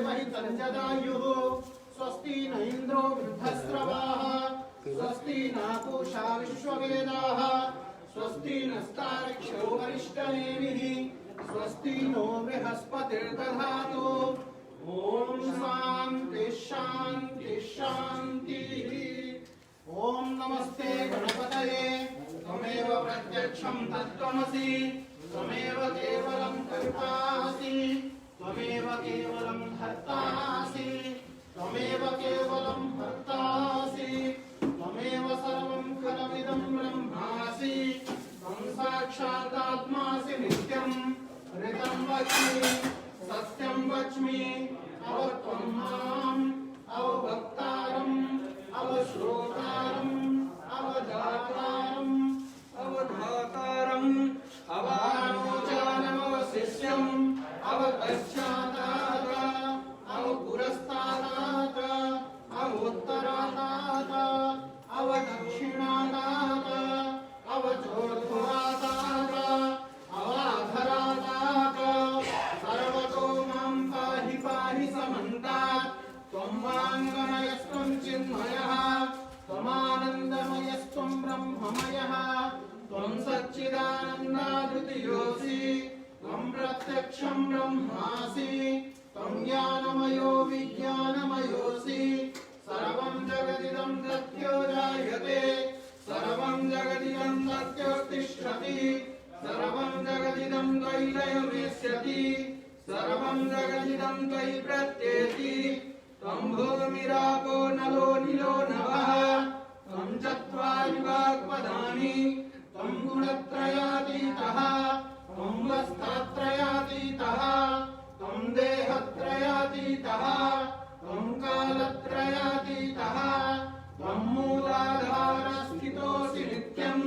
देवहितं जदायुः स्वस्ति न इन्द्रो वृद्धस्रवाः स्वस्ति न पूषा विश्ववेदाः स्वस्ति नस्तार्क्ष्यो वरिष्ठनेमिः स्वस्ति नो बृहस्पतिर्दधातु ओम शांति शांति शांति। ओम नमस्ते गणपतये त्वमेव प्रत्यक्षं तत्त्वमसि त्वमेव केवलं कर्तासि त्वमेव केवलं भर्तासि त्वमेव केवलं भर्तासि त्वमेव सर्वं खलमिदं ब्रह्मासि त्वं साक्षादात्मासि नित्यं ऋतं वच्मि सत्यं वच्मि अवत्वं माम् अवभक्तारम् अवश्रोतारम् अवधातारम् अवधातारम् अवानोचानमवशिष्यम् अवपश्चातात् अवपुरस्तात् अवोत्तरात् अवदक्षिणात् अवचोर्ध्वात् अवाधरात् सर्वतो मां पाहि पाहि समन्तात् त्वं वाङ्मयस्त्वं चिन्मयः त्वमानन्दमयस्त्वं ब्रह्ममयः त्वं सच्चिदानन्दाद्वितीयोऽसि त्वं प्रत्यक्षं ब्रह्मासि त्वं ज्ञानमयो विज्ञानमयोऽसि सर्वं जगदिदं तत्यो जायते सर्वं जगदिदं तत्योत्तिष्ठति सर्वं जगदिदं त्वयि लयमेष्यति सर्वं जगदिदं त्वयि प्रत्येति त्वं भूमिरापो नलो नीलो नभः त्वं चत्वारि वाक्पदानि त्वं गुणत्रयातीतः त्वं वस्त्रत्रयातीतः त्वं देहत्रयातीतः त्वं कालत्रयातीतः त्वं मूलाधारस्थितोऽसि नित्यं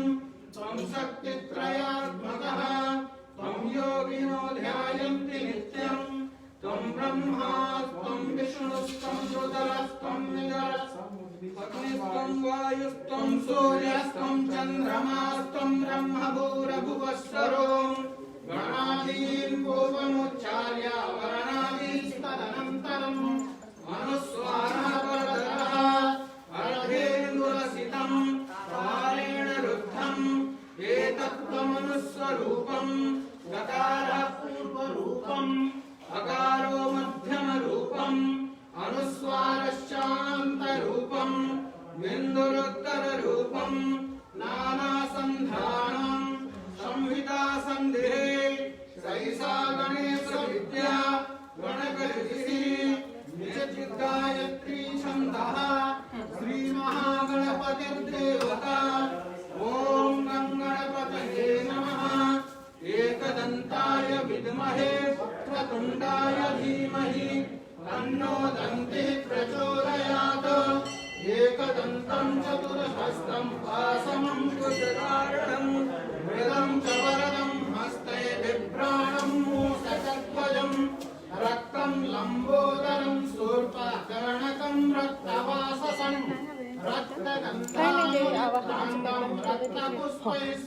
त्वं शक्तित्रयात्मकः त्वं योगिनो ध्यायन्ति नित्यं त्वं ब्रह्मा त्वं विष्णुस्त्वं रुद्रस्त्वं अग्निस्त्वं वायुस्त्वं सूर्यस्त्वं चन्द्रमास्त्वं ब्रह्मभूरभुवस्वरो गणादीन् पूर्वमुच्चार्य वर्णादीस्तदनन्तरं अनुस्वारः परतरः अर्धेन्दुरसितं पारेण रुद्धम् एतत्त्वमनुस्वरूपं गकारः पूर्वरूपम् अकारो मध्यमरूपम् अनुस्वारश्चान्तरूपम् बिन्दुरुत्तररूपम् नानासन्धानम् संहितासन्धिः सैषा गणेशविद्या गणकर्षिः निजचिद्गायत्री छन्दः श्रीमहागणपतिर्देवता ॐ गणपतये नमः एकदन्ताय विद्महे वक्रतुण्डाय धीमहि तन्नो दन्तिः प्रचोदयात् एकदन्तं चतुर्हस्तं वासमं कुशधारणं मृदं च वरदं हस्ते बिभ्राणं मूषकध्वजं रक्तं लम्बोदरं शूर्पकर्णकं रक्तवाससं रक्तगन्धां रक्तपुष्पैः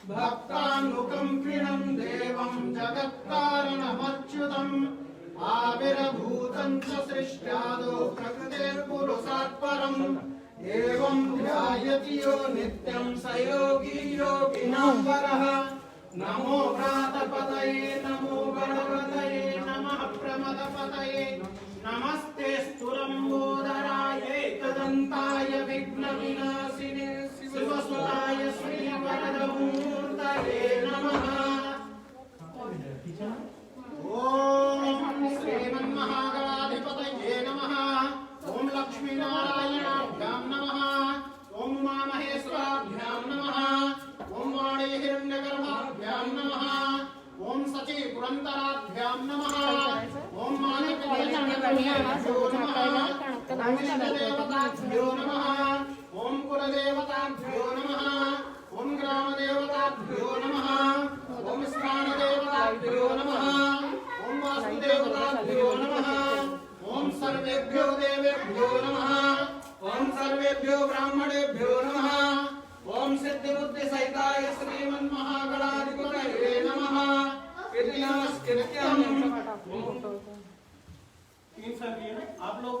भक्तानुकं कृणं देवं जगत्कारणमच्युतम् आविर्भूतं च सृष्ट्यादो प्रकृतेर्पुरुषात् परम् एवं ध्यायति यो नित्यं स योगी योगिनां वरः नमो व्रातपतये नमो गणपतये नमः प्रमदपतये नमस्ते स्तुलम्बोदराय एकदन्ताय विघ्नविनाशिने शिवसुताय श्रीवरदमूर्तये नमः। ओम श्रीमन्महागणाधिपतये नमः। ओम लक्ष्मीनारायणाभ्यां नमः। ओम उमामहेश्वराभ्यां नमः। ओम वाणी हिरण्यगर्भाभ्यां नमः। ओम सची पुरन्दराभ्यां नमः। ओम माणिक्यदेवताभ्यो नमः। ओम इष्टदेवताभ्यो नमः। ओम कुलदेवताभ्यो नमः। ओम ग्रामदेवताभ्यो नमः। ओम स्थानदेवताभ्यो नमः। ओम वासुदेवताभ्यो नमः। ओम सर्वेभ्यो देवेभ्यो नमः। ओम सर्वेभ्यो ब्राह्मणेभ्यो नमः। ओम सिद्धिबुद्धिसहिताय श्रीमन्महागणाधिपतये नमः। कीर्तिनमस्कृत्यं तीन फैमिली है ना, आप लोग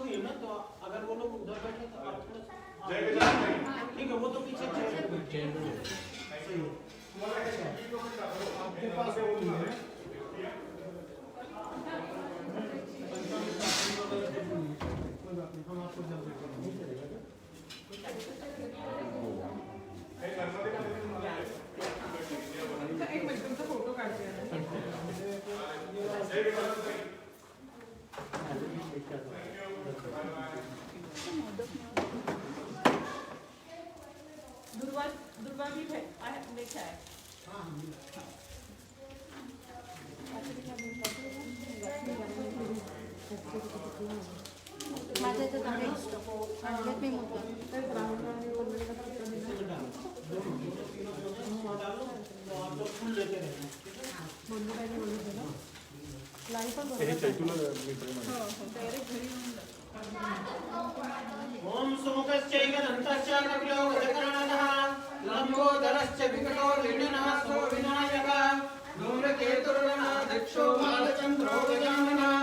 ही है ना, तो अगर वो लोग उधर बैठे तो आप थोड़ा ठीक है, वो तो पीछे सही है। आपके पास वो नहीं है हम आपको जल्दी एक मिनट तुमसे फोटो काटते हैं। दुर्वा भी है, देखा है। माझ्या इथं चांगलं आणल्यात मी मोठं ओम सुमुखश्चैकदन्तश्च कपिलो गजकर्णकः लम्बोदरश्च विकटो लीडनाथो विनायकः धूम्रकेतुर्गणाध्यक्षो बालचन्द्रो गजाननः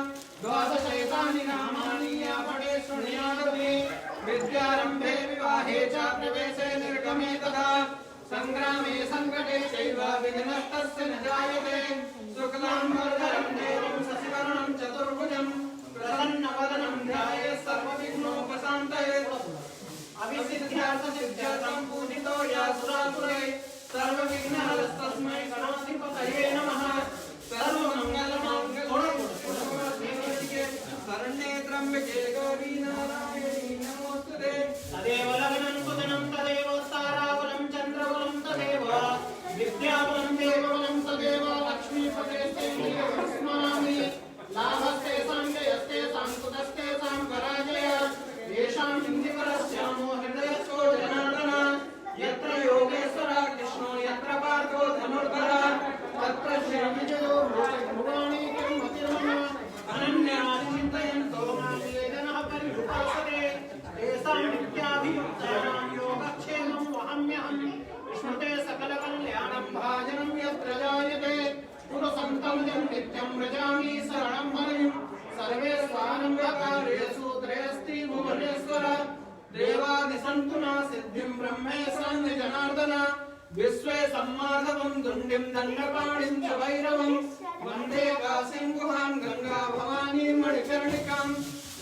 द्वादशैतानि नामानि आपणे शृणुयादपि विद्यारम्भे विवाहे च प्रवेशे निर्गमे तथा संग्रामे संकटे चैव विघ्नस्तस्य न जायते शुक्लां वरदरं देवं शशिवर्णं चतुर्भुजं प्रसन्नवदनं ध्यायेत् सर्वविघ्नोपशान्तये अभिसिद्ध्यार्थसिद्ध्यर्थं पूजितो यासुरासुरे सर्वविघ्नहरस्तस्मै गणाधिपतये नमः सर्वमङ्गलमाङ्गल्ये शरण्ये त्र्यम्बके गौरी नारायणी नमोस्तुते तदेव लग्नं सुदिनं तदेव ताराबलं चन्द्रबलं तदेव विद्याबलं देवबलं तदेव लक्ष्मीपते स्मरामि लाभस्ते साङ्गयस्ते साङ्कुतस्ते साम्पराजय येषां हिन्दिपरस्यामो हृदयस्थो जनार्दन यत्र योगेश्वरः कृष्णो यत्र पार्थो धनुर्धरः तत्र श्रीविजयो भुवाणी किंमतिर्मम अनन्याचिन्तयन्तो मां ये जनः परिभुपासते तेषां नित्याभियुक्तानां योगक्षेमं वहाम्यहं विष्णुते सकलकल्याणं भाजनं यत्र जायते पुरुषन्तमजं नित्यं व्रजामि शरणं हरिं सर्वे स्वानन्दकार्येषु त्रयस्ति भुवनेश्वर देवादिसन्तु न सिद्धिं ब्रह्मेशां जनार्दन विश्वे सम्माधवं दुण्डिं दण्डपाणिं च भैरवं वन्दे काशीं गुहां गंगा भवानीं मणिकर्णिकां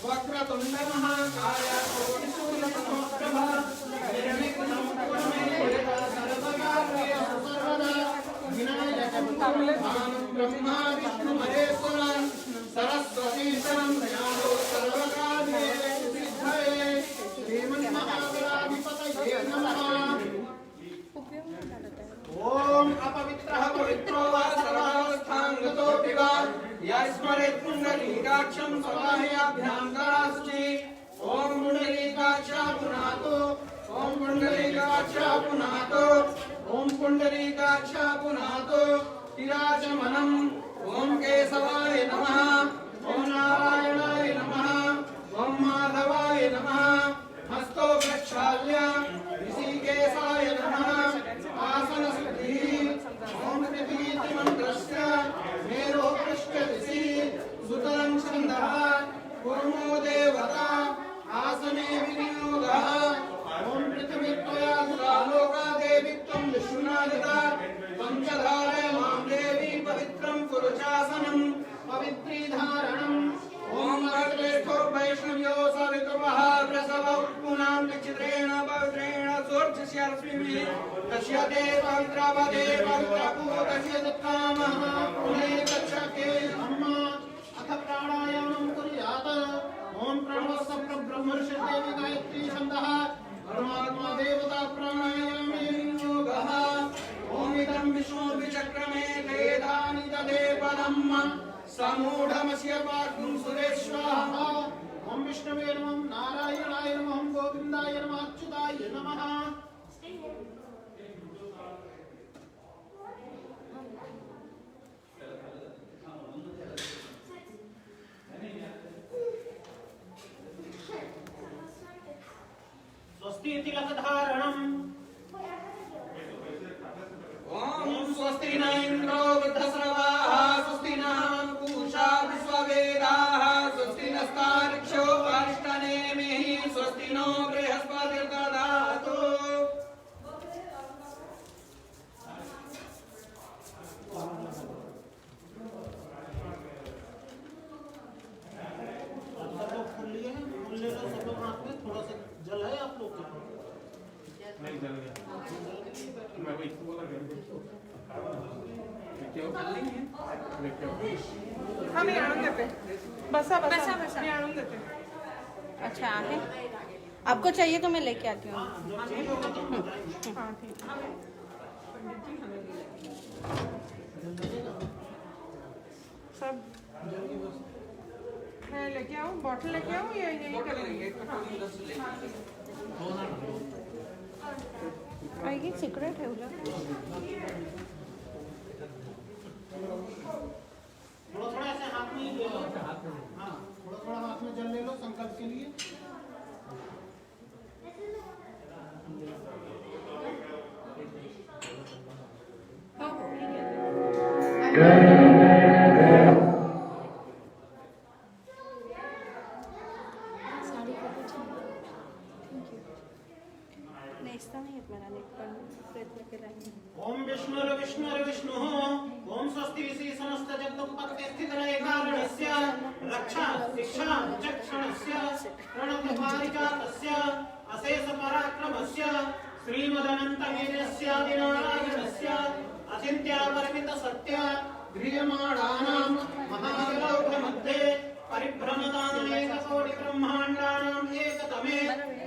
वक्रतुण्ड महाकाय कोटिसूर्यसमप्रभा निर्विघ्नं कुरु मे देव सर्वकार्येषु सर्वदा विनायकं ब्रह्मा विष्णु महेश्वर सरस्वती शरणं सर्वकार्येषु सिद्धये श्रीमन्महागणाधिपतये नमः। ओम अपवित्रः पवित्रो वा सर्वावस्थांगतोऽपि वा यस्मरेत् पुण्डरीकाक्षं सवाहयाभ्यां कराश्चि ओम पुण्डरीकाक्षा पुनातो ओम पुण्डरीकाक्षा पुनातो ओम पुण्डरीकाक्षा पुनातो विराजमनम् ओम केशवाय नमः ओम नारायणाय नमः ओम माधवाय नमः हस्तो प्रक्षाल्य ऋषिकेशाय नमः आसनस्थितिः ओम प्रतीति मंत्रस्य मेरो पृष्ठदिशि सुतलं छन्दः कुर्मो देवता आसने विनियोगः ओम पृथिवीत्वया लोका देवी त्वं विष्णुनादिता पंचधारे मां देवी पवित्रं कुरु चासनं पवित्रीधारणम् ओम अग्रेष्ठो वैष्णव्यो सवितुर्वः प्रसव उत्पुनां चित्रेण पवित्रेण सोर्चस्यास्मिभिः तस्य ते पवित्रवदे पवित्रभूतस्य दत्तामः पुणे गच्छके अम्मा अथ प्राणायामं कुर्यात् ओम प्रणवस्य ब्रह्मर्षिदेवी गायत्री छन्दः परमात्मा देवता प्राणायामे योगः ओम इदं विष्णुर्विचक्रमे वेदानि तदे पदम् समूढमस्य वाक्यं सुरेश्वरः ओम विष्णवे नमः नारायणाय नमः गोविन्दाय नमः अच्युताय नमः। स्वस्ति तिलकधारणम् ओम स्वस्ति न इंद्रो वृद्धश्रवाः स्वस्ति नः पूषा विश्ववेदाः स्वस्ति हाँ मी आणून देते. बसा बसा बसा मी आणून देते. अच्छा आहे. आपको चाहिए तो मैं लेके आती हूँ. हाँ ठीक है. सब मैं लेके आऊँ, बॉटल लेके आऊँ या यही करेंगे? आएगी सीक्रेट है उधर. थोड़ा ऐसे हाथ में ले लो. हाँ थोड़ा हाथ में जल ले लो संकल्प के लिए. साड़ी को कुछ थैंक यू. नेस्ता नहीं है मेरा नेक पर प्रयत्न के लाएंगे. ओम विष्णु ओम स्वस्ति विषि समस्त जगदुपत्ति स्थितलय कारणस्य रक्षा शिक्षा चक्षणस्य प्रणत पारिजातस्य अशेष पराक्रमस्य श्रीमदनन्तवीर्यस्यादिनारायणस्य अचिन्त्यापरिमित सत्य गृह्यमाणानां महाजलौघमध्ये परिभ्रमदानेककोटि ब्रह्माण्डानां एकतमे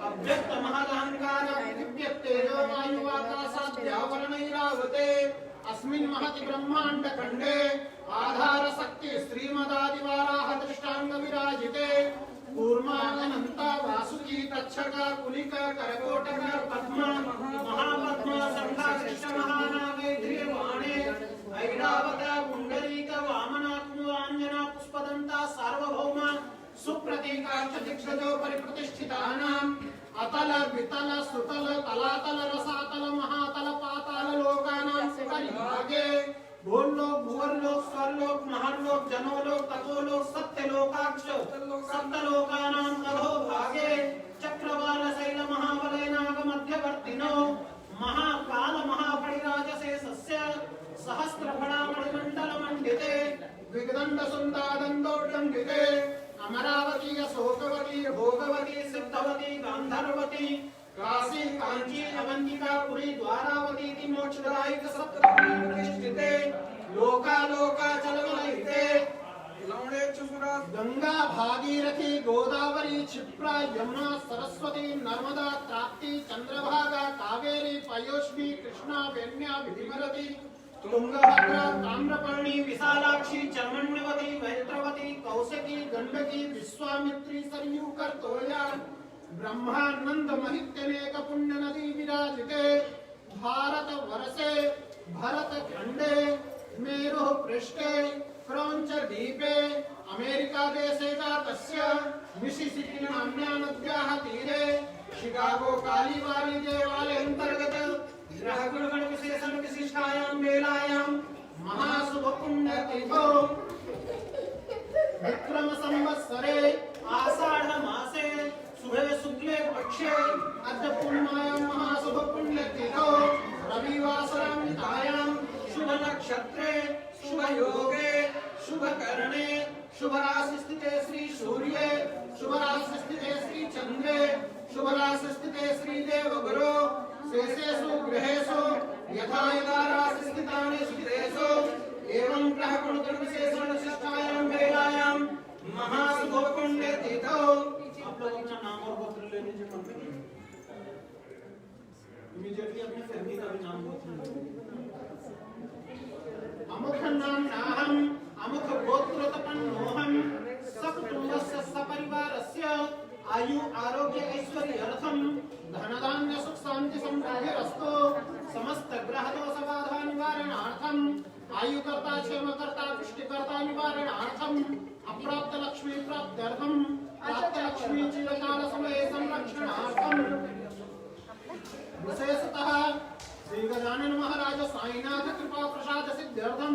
अव्यक्त महदहंकार दिव्यतेजो वायुवाकाशाद्यावरणैरावते अस्मिन् महति ब्रह्माण्ड खण्डे आधार शक्ति श्रीमदादिवाराह दृष्टांग विराजिते कूर्मानन्ता वासुकी तच्छका कुलिका करकोटका पद्म महापद्म संघाकृष्ण महानागैर्वाणे ऐरावता पुंडरीक वामना कुमांजना पुष्पदंता सार्वभौम सुप्रतीकाश्च दिक्षजो परिप्रतिष्ठितानां अतल वितल सुतल तलातल रसातल महातल पाताल लोकानां परिभागे भूलोक भुवर्लोक स्वर्लोक महर्लोक जनोलोक तपोलोक सत्यलोकाक्ष सप्तलोकानां अधोभागे चक्रवाल शैल महावलयनाग मध्यवर्तिनो महाकाल महाफणिराजशेषस्य सहस्रफणामणिमण्डल मंडिते विगदण्ड सुन्दादन्दोड्डण्डिते अमरावती अशोकवती भोगवती सिद्धवती गांधर्वती काशी कांची अवंतिका पुरी द्वारावती ति मोक्षदायिक सप्तमी प्रतिष्ठिते लोका चलवलयिते लवणे चुसुरा गंगा भागीरथी गोदावरी क्षिप्रा यमुना सरस्वती नर्मदा त्राप्ती चंद्रभागा कावेरी पयोष्णी कृष्णा वेण्या विधिमरती तुंगभद्रा ताम्रपर्णी विशालाक्षी चर्मण्यवती मैत्रवती कौशिकी गंडकी विश्वामित्री सरयू करतोया ब्रह्मानंद महित्यनेक पुण्य नदी विराजिते भारत वर्षे भरत खंडे मेरु पृष्ठे क्रौंच द्वीपे अमेरिका देशे जातस्य मिसिसिपी नाम्न्या नद्याः तीरे शिकागो कालीबारी देवालय अंतर्गत ग्रह गुणगण विशेषण विशिष्टायां वेलायां महाशुभ पुण्य तिथौ विक्रम संवत्सरे आषाढ़ मासे शुभे शुक्ले पक्षे अद्य पूर्णिमायां महाशुभ पुण्य तिथौ रविवासरामितायां शुभ नक्षत्रे शुभ योगे शुभ करणे शुभ राशि स्थिते श्री सूर्ये शुभ राशि स्थिते श्री चंद्रे शुभ राशि स्थिते श्री देवगुरो शेषेषु ग्रहेषु यथा यथा राशि स्थितानि स्थितेषु एवं ग्रह गुण विशेषण विशिष्टायां वेलायां महाशुभ पुण्य तिथौ. आप लोग अपना नाम और गोत्र ले लीजिए मन में. इमीडिएटली अपने फैमिली का भी नाम गोत्र ले लीजिए. अमुख नाम नाहम अमुख गोत्र तपन्नोहम सकुटुम्बस्य सपरिवारस्य आयु आरोग्य ऐश्वर्य अर्थम धन धान्य सुख शांति समृद्धिरस्तु समस्त ग्रह दोष बाधा निवारणार्थम आयुकर्ता क्षेमकर्ता पुष्टिकर्ता निवारणार्थम अप्राप्त लक्ष्मी प्राप्त्यर्थम प्राप्त लक्ष्मी चिरकाल समय संरक्षणार्थम विशेषतः श्री गजानन महाराज साईनाथ कृपा प्रसाद सिद्ध्यर्थम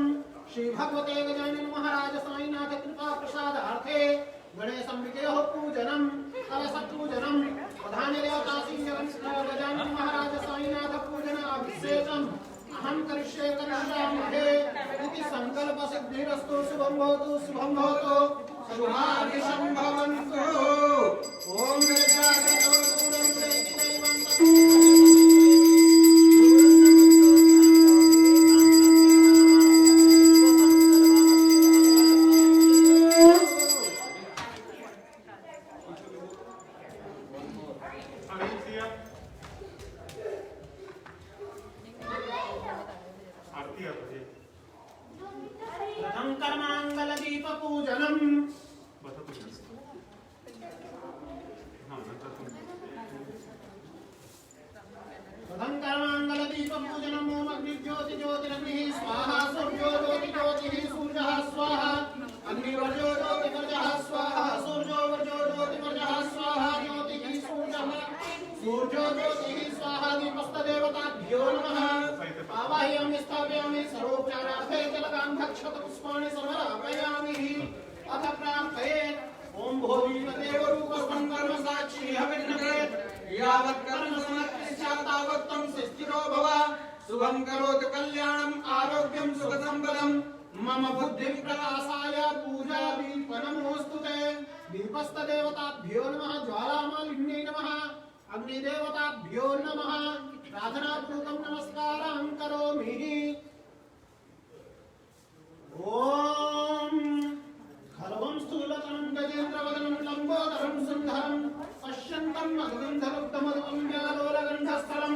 श्री भगवते गजानन महाराज साईनाथ कृपा प्रसादार्थे गणेशंबिकेः पूजनम कलश पूजनम प्रधान देवता श्री गजानन महाराज साईनाथ पूजन अभिषेकम अहं करिष्यामहे इति संकल्प सिद्धिरस्तु. शुभं भवतु शुभानि संभवन्तु. ओम गजाननो दूरं प्रेक्षितैवं शतपुष्पाणि समर्पयामि अथ प्रार्थयेत् ओम भोगीपतेव रूपस्तं कर्म साक्षी हविर्नवे यावत् कर्म समाप्तिस्यात् तावत् त्वं स्थिरो भव शुभं करोतु कल्याणं आरोग्यं सुखसम्पदं मम बुद्धिं प्रकाशाय पूजा दीपनमोस्तुते दीपस्तदेवताभ्यो नमः ज्वालामालिन्यै नमः अग्निदेवताभ्यो नमः प्रार्थनापूर्वकं नमस्कारं करोमि ओम खलवं स्थूलतनं गजेन्द्रवदनं लम्बोदरं सुन्दरं पश्यन्तं मधुगन्धरुक्तमधुकं व्यालोलगन्धस्थलं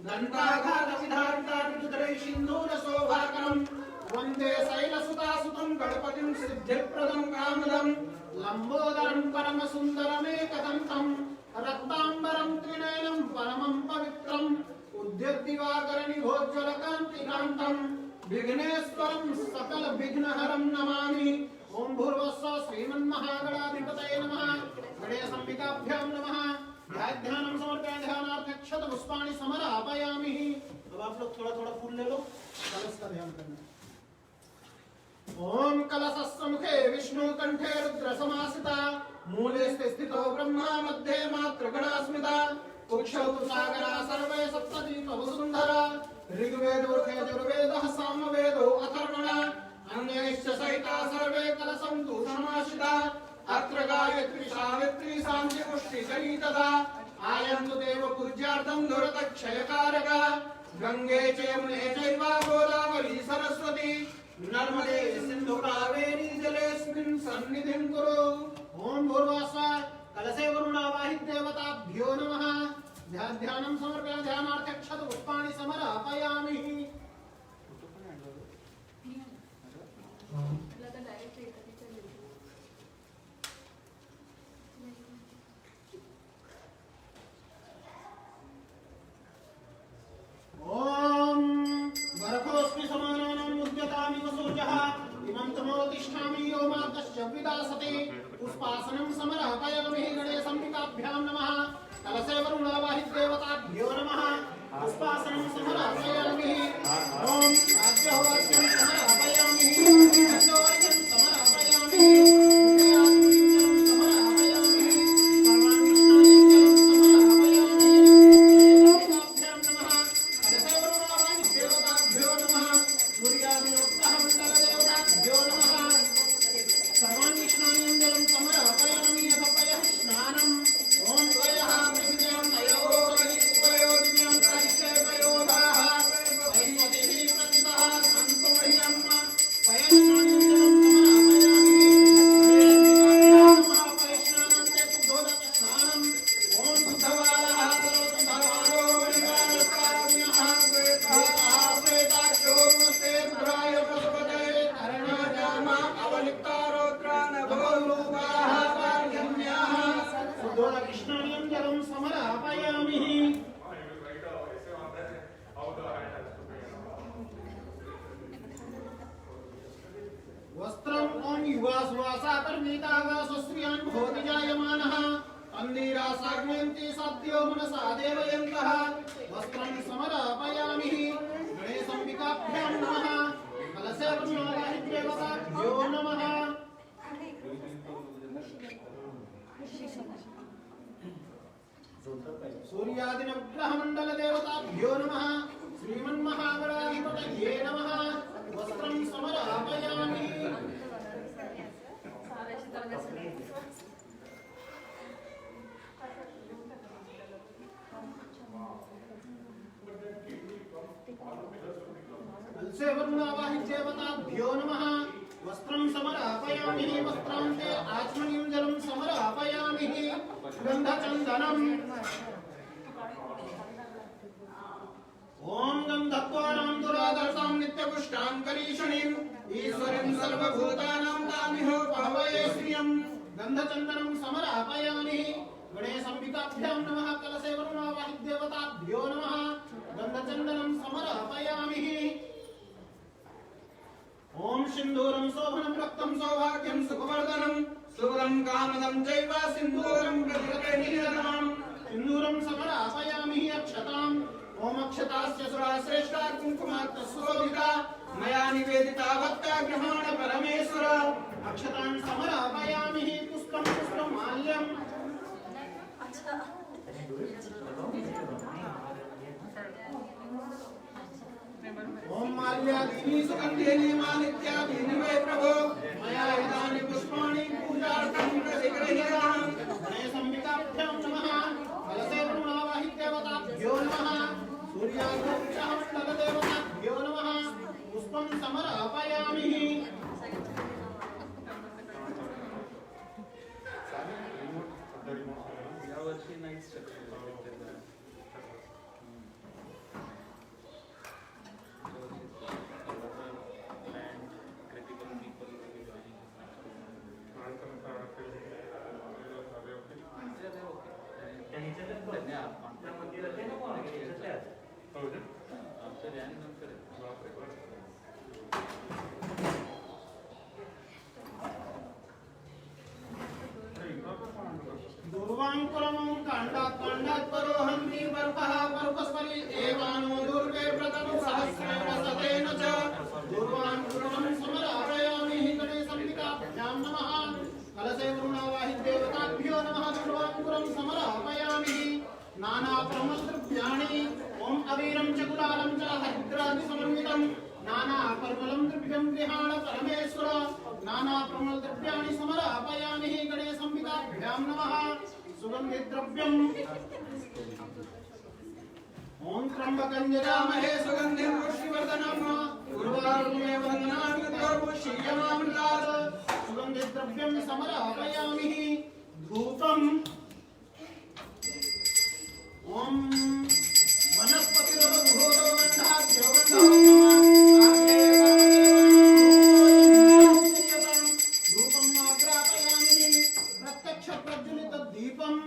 घण्टाघातविधारिताटुतरे सिन्दूरशोभाकरं वन्दे शैलसुतासुतं गणपतिं सिद्धिप्रदं कामदं लम्बोदरं परमसुन्दरमेकदन्तं रक्ताम्बरं त्रिनयनं परमं पवित्रम् उद्यद्दिवाकरनिभोज्ज्वलकान्तिकान्तं विघ्नेश्वरं सकल विघ्नहरं नमामि ओम भूर्भुवस्सुः श्रीमन्महागणाधिपतये नमः गणेशाम्बिकाभ्यां नमः ध्यानं समर्पयामि ध्यानार्थ क्षतपुष्पाणि समर्पयामि अब आप लोग थोड़ा थोड़ा फूल ले लो कलश का ध्यान करना ओम कलशस्य मुखे विष्णु कंठे रुद्र समासिता मूले स्थितो ब्रह्मा मध्ये मातृगणास्मिता कुक्षौ तु सागरा सर्वे सप्तदीप वसुन्धरा ऋग्वेदो यजुर्वेदः सामवेदो अथर्वणः अन्यैश्च सहिता सर्वे कलशं तु समाश्रिता अत्र गायत्री सावित्री शान्तिपुष्टिकरी तथा आयन्तु देव पूज्यार्थं दुरतक्षयकारका गंगे च यमुने चैव गोदावरी सरस्वती नर्मदे सिन्धु कावेरी जलेऽस्मिन् सन्निधिं कुरु ओम भूर्भुवस्सुः कलशे वरुणावाहित देवताभ्यो नमः ध्यानं समर्पयामि ध्यानार्थ क्षतपुष्पाणि समर्पयामि ओम बरखोऽस्मि समानानां मुद्यतामि वसूजः इमं तमोतिष्ठामि यो मातश्च विदासते पुष्पासनं समर्पयामि गणेशाम्बिकाभ्यां नमः कलशे वरुणावाहित देवताभ्यो नमः पुष्पासनं समर्पयामि ओम राज्यहोवर्गं समर्पयामि चन्द्रवर्गं समर्पयामि वस्त्रं ओम युवा सुवासाकर्णीतागा स्वस्त्रियान् भवति जायमानः अन्धीरासाग्न्यन्ति सत्यो मनसा देवयन्तः वस्त्रं समर्पयामि गणेशाम्बिकाभ्यां नमः कलशे वरुणावाहित देवताभ्यो नमः सूर्यादिनग्रहमण्डल देवताभ्यो नमः श्रीमन्महागणाधिपतये नमः वस्त्रं समर्पयामि कलशे वरुणावाहित देवताभ्यो नमः वस्त्रं समर्पयामि वस्त्रं ते आचमनीं जलं समर्पयामि गन्धचन्दनम् ओम गन्धत्वानां दुरादर्शां नित्यपुष्टां करीषणीं ईश्वरीं सर्वभूतानां तामिह पहवये श्रियं गन्धचन्दनं समर्पयामि गणेशाम्बिकाभ्यां नमः कलशे वरुणावाहित देवताभ्यो नमः गन्धचन्दनं समर्पयामि ओम सिन्दूरं शोभनं रक्तं सौभाग्यं सुखवर्धनं सुभदं कामदं चैव सिन्दूरं प्रतिरते निरतनं सिन्दूरं समर्पयामि अक्षताम् ओम अक्षतास्य सुरा श्रेष्ठा कुंकुमात् सुशोभिता मया निवेदितावत्ता ग्रहाण परमेश्वर अक्षतान् समर्पयामि पुष्पं पुष्पं माल्यम् ओम माल्यादीनि सुगन्धेनि मालित्यादीनि वै प्रभो मया इदानि पुष्पाणि पूजार्थं प्रसिगृह्यताम् गणेशम्बिकाभ्यां नमः कलशे वरुणावाहिदेवताभ्यो नमः सूर्याग्निमण्डलदेवताभ्यो नमः पुष्पं समर्पयामि यावर्षी नाईट स्ट्रक्चर दुर्वांकुरमं काण्डात् परोहन्ति पर्पः पर्पस्परि एवानो दुर्गे प्रतनु सहस्रेण सतेन च दुर्वांकुरमं समर्पयामि गणेशम्बिकाभ्यां नमः कलशे वरुणावाहिदेवताभ्यो नमः दुर्वांकुरं समर्पयामि नानाप्रमद्रव्याणि ओम अवीरं च कुलालं च हरिद्रादिसमन्वितं नानापर्मलं द्रव्यं गृहाण परमेश्वर नानाप्रमलद्रव्याणि समर्पयामि गणेशम्बिकाभ्यां नमः सुगन्धिद्रव्यम् ओम त्र्यंबकं यजामहे सुगन्धिं पुष्टिवर्धनम् उर्वारुकमेव वन्दनामि दुर्गुष्यमामृतात् सुगन्धिद्रव्यं समर्पयामि धूपम् ओम वनस्पतिर्भूतो गन्धाद्यो धूपं आग्रापयामि प्रत्यक्ष प्रज्वलित दीपम्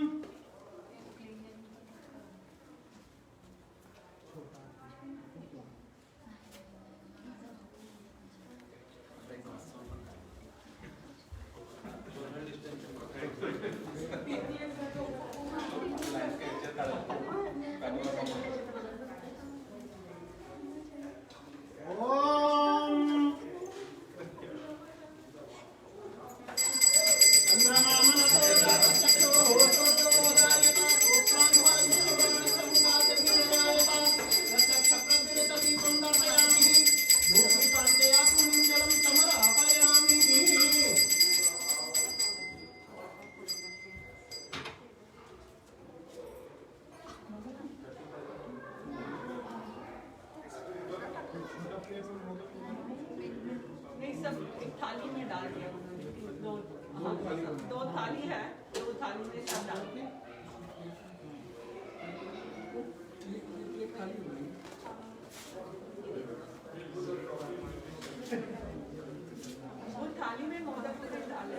नहीं सब एक थाली में डाल दिया उन्होंने दो थाली है दो थाली में सब डाल दिया वो थाली में मोदक वगैरह डाले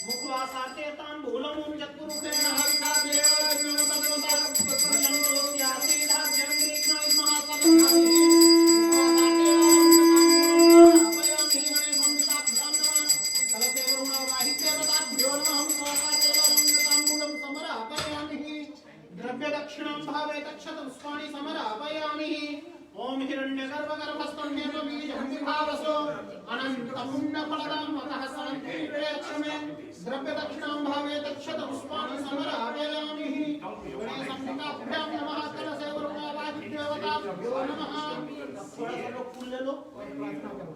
मुखवासाते तांबूलम चतुर्मुखेन हविषा देव ओम हिरण्यगर्भगर्भस्तम्भेन बीजं विभावसो अनन्तपुण्यफलदां मतः शान्तिरेक्षमे द्रव्यदक्षिणां भावे दक्षत पुष्पाणि समरापयामि गणेशम्बिकाभ्यां नमः कलशे वरुणावादिदेवताभ्यो नमः थोड़ा सा लोग फूल ले लो और प्रार्थना करो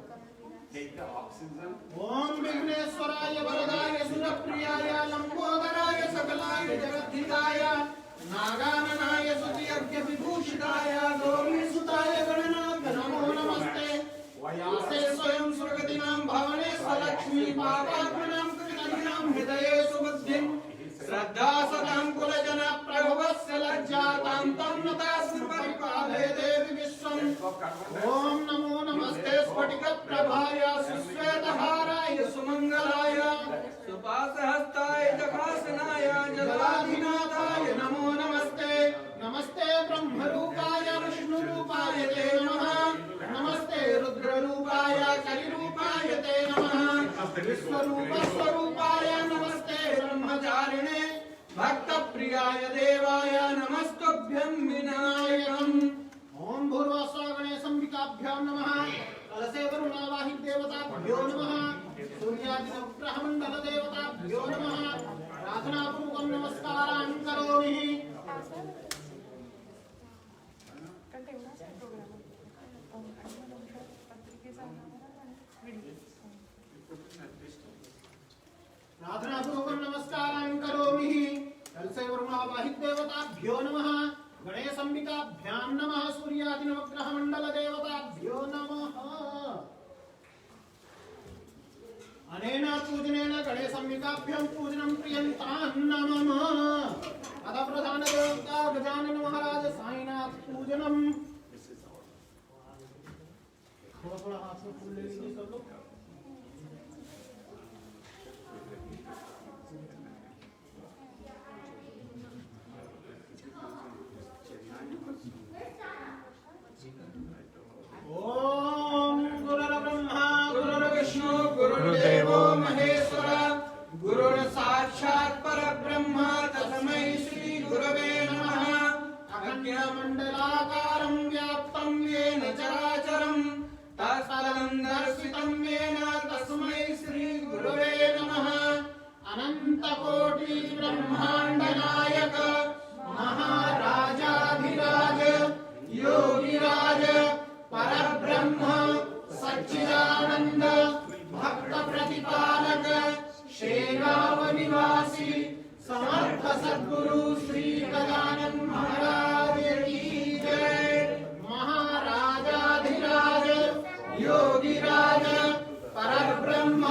ओम विघ्नेश्वराय वरदाय सुरप्रियाय लंबोदराय सकलाय जगद्धिताय नागाननाय सुतियज्ञ विभूषिताय गौरीसुताय गणनाथ नमो नमस्ते वयासे स्वयं सुरगतिनां भवने स्वलक्ष्मी पापात्मनां कृतज्ञां हृदये सुबुद्धिं श्रद्धा सदां कुलजन प्रभवस्य लज्जातां तन्नतास्मि परिपालय देवि विश्वम् ओम नमो नमस्ते स्फटिकप्रभाय सुश्वेतहाराय सुमंगलाय सुपासहस्ताय जखासनाय जलाधिनाथाय नमो नमस्ते नमस्ते ब्रह्मरूपाय विष्णुरूपाय ते नमः नमस्ते रुद्ररूपाय कलिरूपाय ते नमः विश्वरूपस्वरूपाय नमस्ते ब्रह्मचारिणे भक्तप्रियाय देवाय नमस्तुभ्यं विनायकम् ओम भूर्भुवस्सुः गणेशम्बिकाभ्यां नमः कलशे वरुणावाहित देवताभ्यो नमः सूर्यादिनवग्रहमण्डल देवताभ्यो नमः प्रार्थनापूर्वकं नमस्कारान् करोमि प्रार्थनापूर्वकं नमस्कारान् करोमि कलशे वरुणावाहित देवताभ्यो नमः गणेशम्बिकाभ्यां नमः सूर्यादिनवग्रहमण्डल देवताभ्यो नमः अनेन पूजनेन गणेशम्बिकाभ्यां पूजनं प्रियन्तां नमः अथ प्रधान देवता गजानन महाराज साईनाथ पूजनम थोड़ा थोड़ा हाथ से फूल ले लीजिए सब लोग ओम गुरुर्ब्रह्मा गुरुर्विष्णु गुरुर्देवो महेश्वर गुरुर्साक्षात् परब्रह्म तस्मै श्री गुरवे नमः अखण्डमण्डलाकारं व्याप्तं येन चराचरं तत्फलं दर्शितं येन तस्मै श्री गुरवे नमः अनन्तकोटि ब्रह्माण्डनायक महाराजाधिराज योगिराज परब्रह्म सच्चिदानंद भक्त प्रतिपालक शेगाव निवासी समर्थ सद्गुरु श्री गजानन महाराज की जय महाराजाधिराज योगिराज परब्रह्म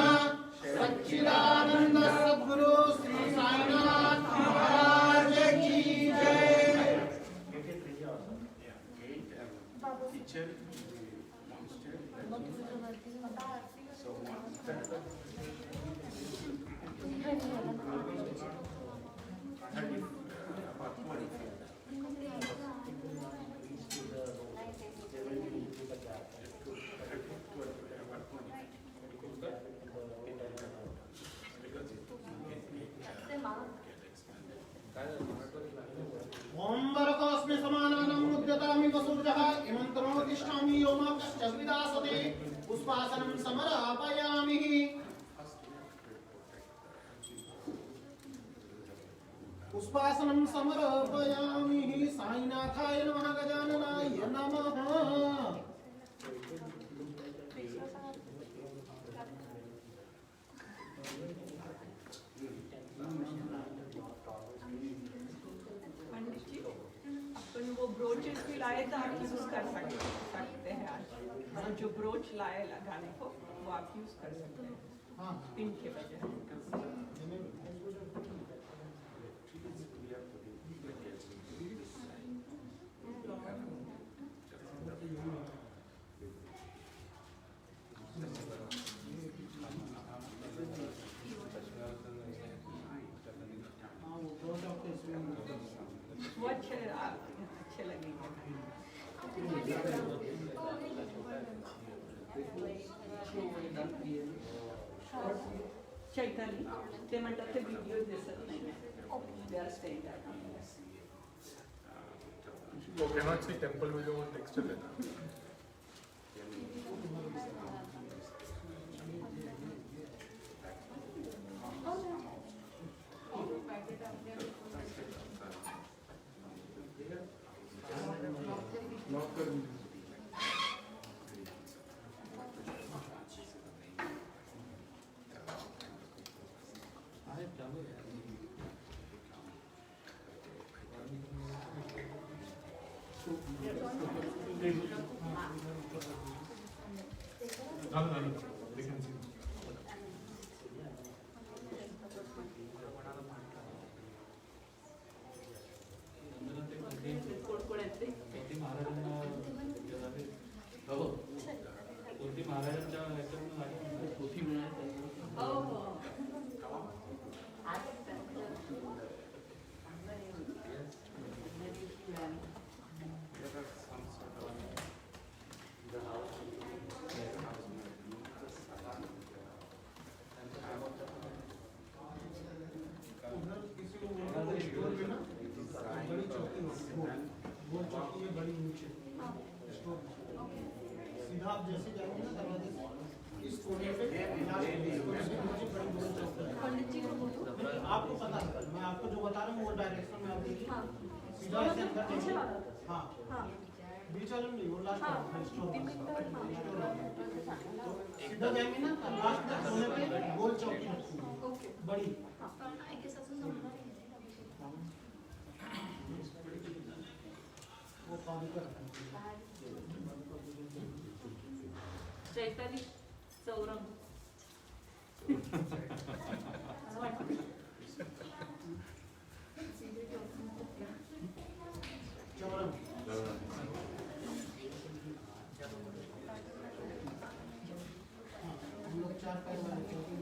सच्चिदानंद सद्गुरु श्री साईनाथ महाराज की जय ओम वरकोऽस्मि समानानं मुद्यतामि वसुर्जः इमं तमोतिष्ठामि योमाकश्च विदासते पुष्पासनं समरापयामि पुष्पासनं समरापयामि साईनाथाय नमः गजाननाय नमः अपन वो ब्रोचेस भी लाए तो आप यूज कर सकते हैं आज जो ब्रोच लाए लगाने को वो आप यूज कर सकते हैं पिन के वजह वो अच्छे लगेंगे चैतन्य ते म्हणतात ते व्हिडिओ दिसत नाही they are staying that You cannot see temple video on texture. महाराजांच्या ह्याच्यातून पोथी मिळाली. सीधा आप जैसे जाएंगे ना दरवाजे से इस कोने पे पंडित जी को बोलो। आपको पता है, मैं आपको जो बता रहा हूँ वो डायरेक्शन में आप देखिए। सीधा ऐसे अंदर पीछे जाइए। वाला। हाँ हाँ बीच वाला नहीं, वो लास्ट स्टोर हाँ सीधा जाएंगे ना तो लास्ट तक कोने पे गोल चौकी रखी है ओके बड़ी। वो काम कर चैताली सौरभ चौरम हम लोग चार पैर वाले चौकी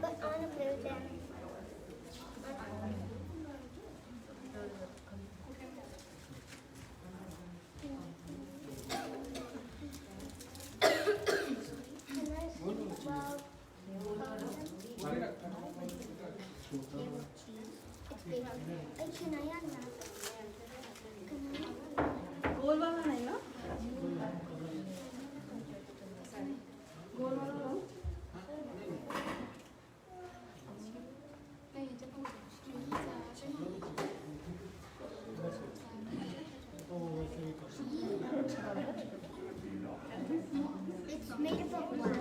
But I want to play with them. गोल वाला नहीं ना गोल वाला लो It's made up of wax.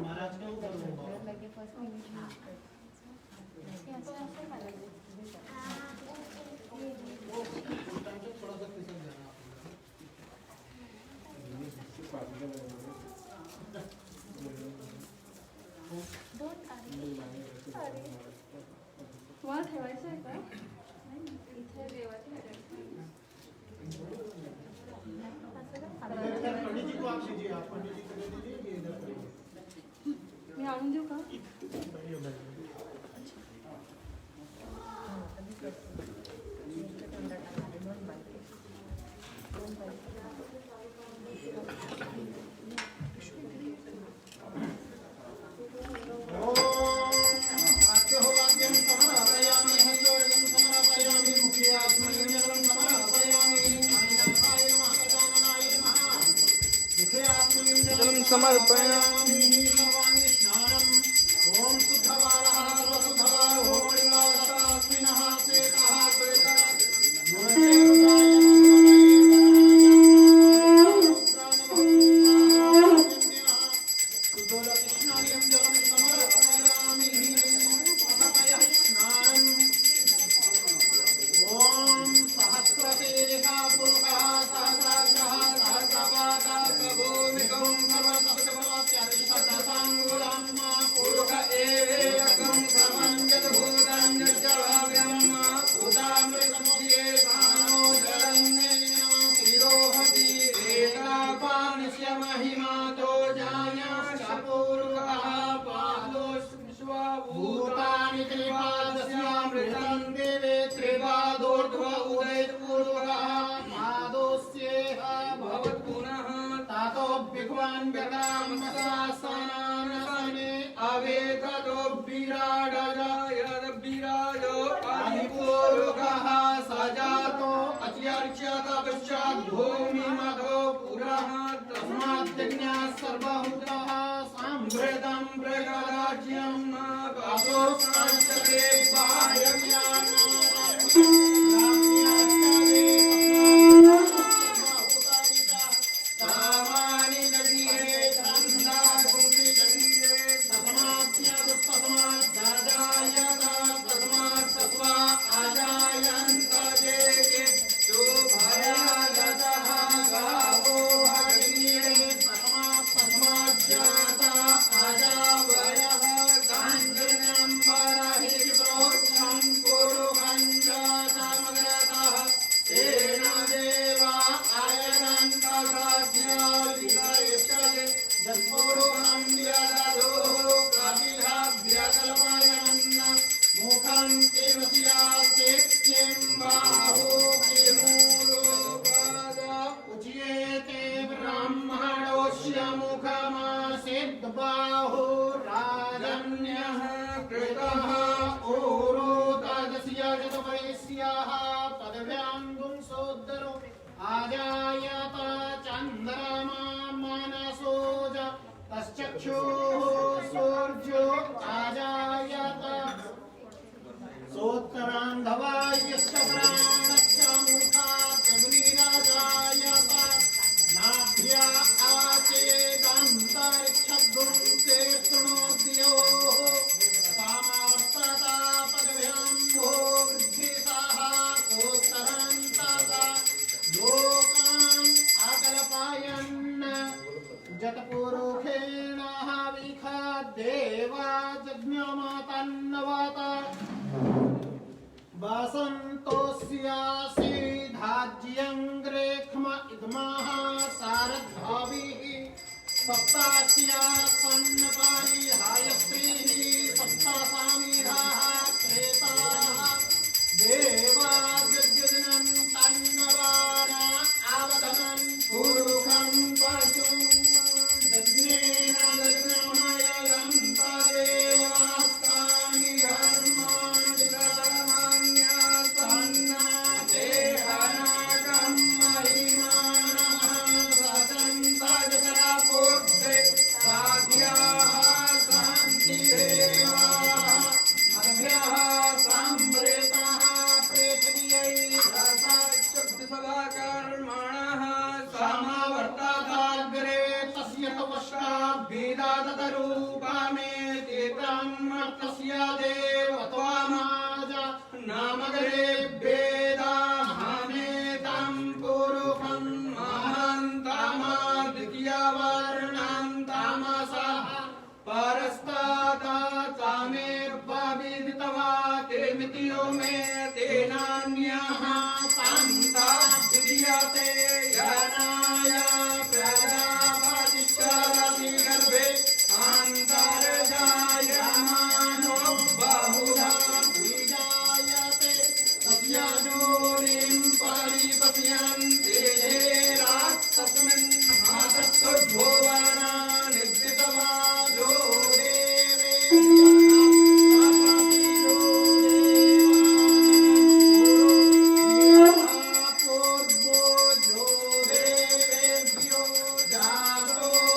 महाराज के ऊपर थोड़ा सा फिसल जाना तुम्हाला ठेवायचं आहे का इथे देवाची पंडित जी को आप दीजिए, आप पंडित जी को दे दीजिए, ये इधर करिए। मी आणून देऊ का आते समर्पयामि सर्वाणि स्नानम् ओम शुद्धवालः सर्वशुद्धवाल ओम मणिवालतास्मिनः श्वेतः श्वेतः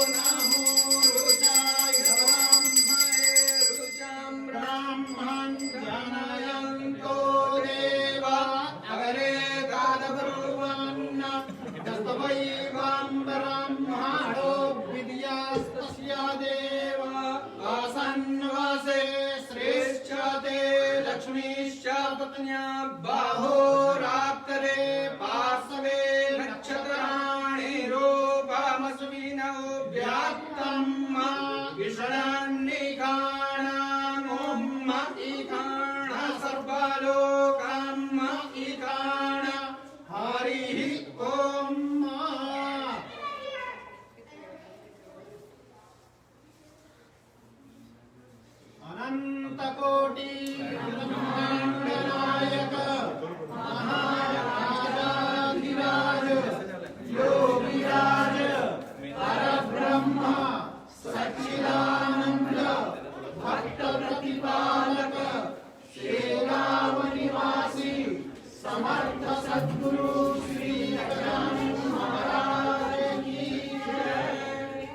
Namo सद्गुरु श्री गजानन महाराज की जय।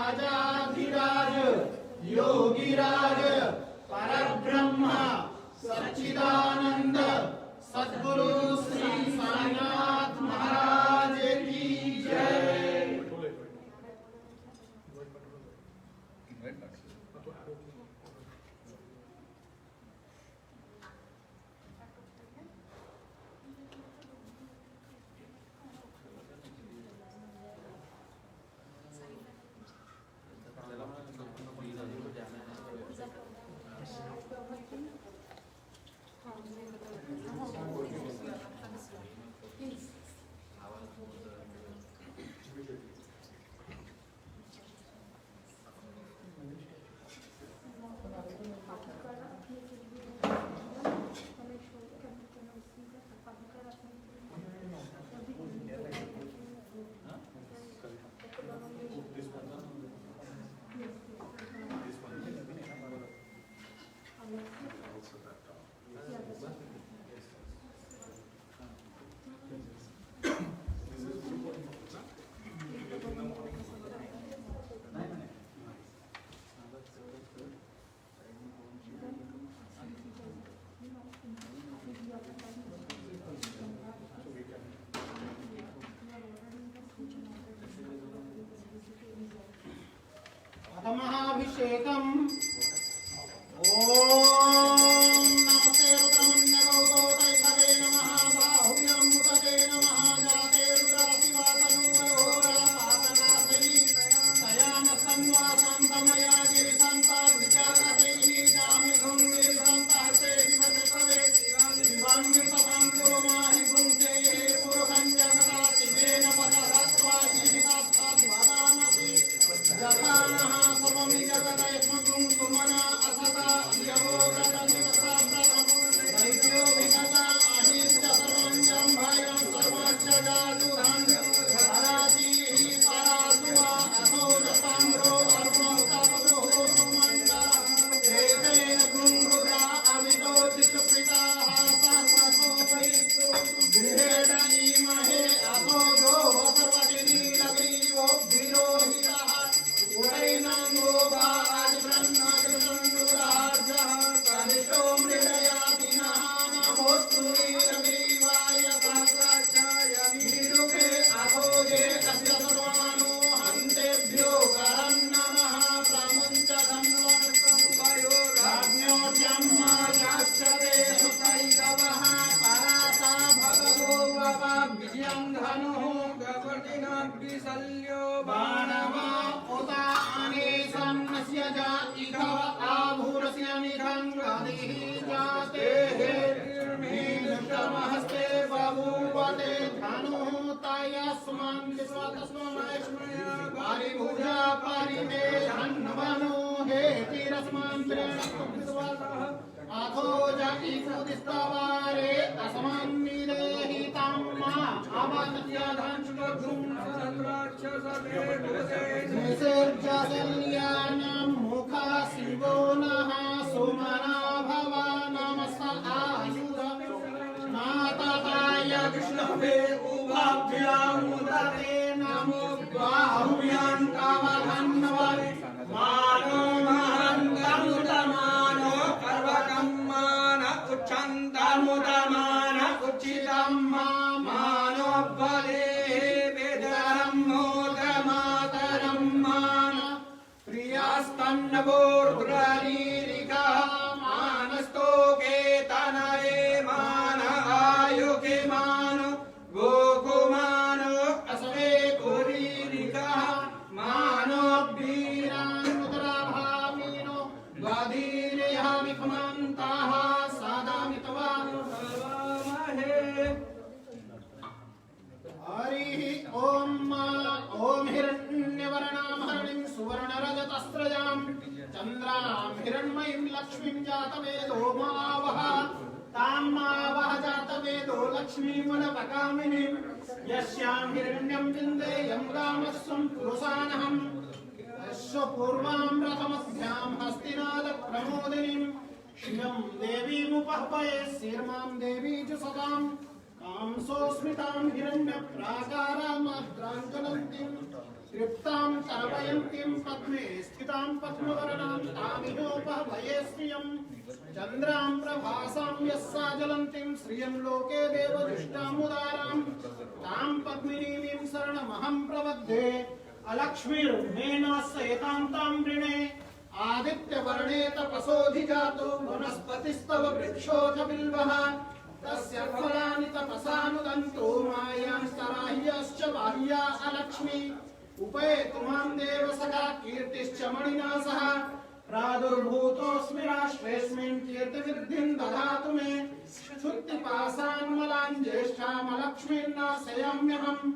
महाराजाधिराज योगीराज परब्रह्म सच्चिदानंद सद्गुरु श्री साईनाथ महाराज की जय। महाभिषेकम् ओम नमस्ते रुद्रमन्यगौतोतैषवे नमः बाहुव्यं मुतते नमः जाते रुद्रशिवातनुरघोरापातनाशनी तयानस्तन्वासान्तमया गिरिसन्ताद्विचारतैः जामिघुं गिरिसन्तहस्ते विवृतवे शिवान्विततां कुरु माहि पुंसे ये पुरुषं जगता शिवेन पचसत्त्वाहि विधात्ताद्वदामसि यथा नः सममि जगदैष्मगुं सुमना असता यवोगतनिवसाप्रथं दैत्यो विगता अहिश्च सर्वं जम्भयं सर्वश्च जातुहं हरातिः परासुवा असो जताम्रो अर्वौतपगृहो सुमण्डलं एतेन गुंरुद्रा अविदो दिक्प्रीताः सहस्रसो वै गृहेण ईमहे असो जो सर्वतिनीलग्रीवो विरोहितः उदैनांगो बाजब्रह्मकृतन्दुरार्जः कनिष्ठो मृडयातिनः नमोऽस्तु नीलग्रीवाय सहस्राक्षाय निरुखे अथोजे अस्य सर्वानो हन्तेभ्यो करं नमः प्रमुञ्च धन्वनस्तम्भयो राज्ञो जन्माचाक्षते सुतैकवः परासा भगवो ववाग्विजयं धनुः गवर्तिनाग्निशल्यो बाणवा उता अनेसन्नस्य जातिघ आभूरस्य निघं गादिः जातेः निर्मिष्टमहस्ते बभूवते धनुः तयस्मान् विश्वतस्मैष्मय परिभुजा परिमे धन्वनो हेतिरस्मान् प्रेणस्तुविश्वतः अथो जइकुदिस्तवारे अस्मान् निदेहि तम्मा अवत्य धन्वगुं सद्राक्षसते भुजे निसर्जसल्यानं मुखः शिवो नः सुमना भव नमस्त आयुध नातताय विष्णवे उभाभ्यामुदते नमो बाहुव्यां कवधन्वरे मानो महन्तमुदमानो पर्वकम्मान उच्छन्तमुदमान उच्चितं मानो बले वेदरं मोदमातरं मान प्रियास्तन्नवोर्द्रलीलिका मानस्तोके तनये मान आयुके मान गोकुमान असवे कुरीलिका मानो वीरानुतराभामिनो द्वाधीरेहामिखमन्ताः सदामित्वा भवामहे। हरिः ओम हिरण्यवर्णां हरिणीं सुवर्णरजतस्रजां चन्द्रां हिरण्मयीं लक्ष्मीं जातवेदो मावह तां मावह जातवेदो लक्ष्मीमनपकामिनीं यस्यां हिरण्यं विन्देयं रामस्वं पुरुषानहम् अश्वपूर्वां रथमध्यां हस्तिनादप्रमोदिनीं श्रियं देवीमुपह्वये शीर्मां देवी च सदां कांसोऽस्मितां हिरण्यप्राकारामाद्राञ्जलन्तीं तृप्तां तरवयन्तीं पद्मे स्थितां पद्मवर्णां तामिहोपह्वये श्रियं चन्द्रां प्रभासां यस्सा ज्वलन्तीं श्रियं लोके देवदुष्टामुदारां तां पद्मिनीं शरणमहं प्रपद्ये अलक्ष्मीर्मेनास्य एकान्तां वृणे आदित्यवर्णे तपसोऽधिजातो वनस्पतिस्तव वृक्षोऽथ बिल्वः तस्य फलानि तपसानुदन्तो मायांस्तराह्यश्च बाह्या अलक्ष्मी उपैतु मां देव सखा कीर्तिश्च मणिना सह प्रादुर्भूतोऽस्मि राष्ट्रेऽस्मिन् कीर्तिवृद्धिं ददातु मे क्षुत्तिपाशान्मलान् ज्येष्ठामलक्ष्मीर्नाशयाम्यहम्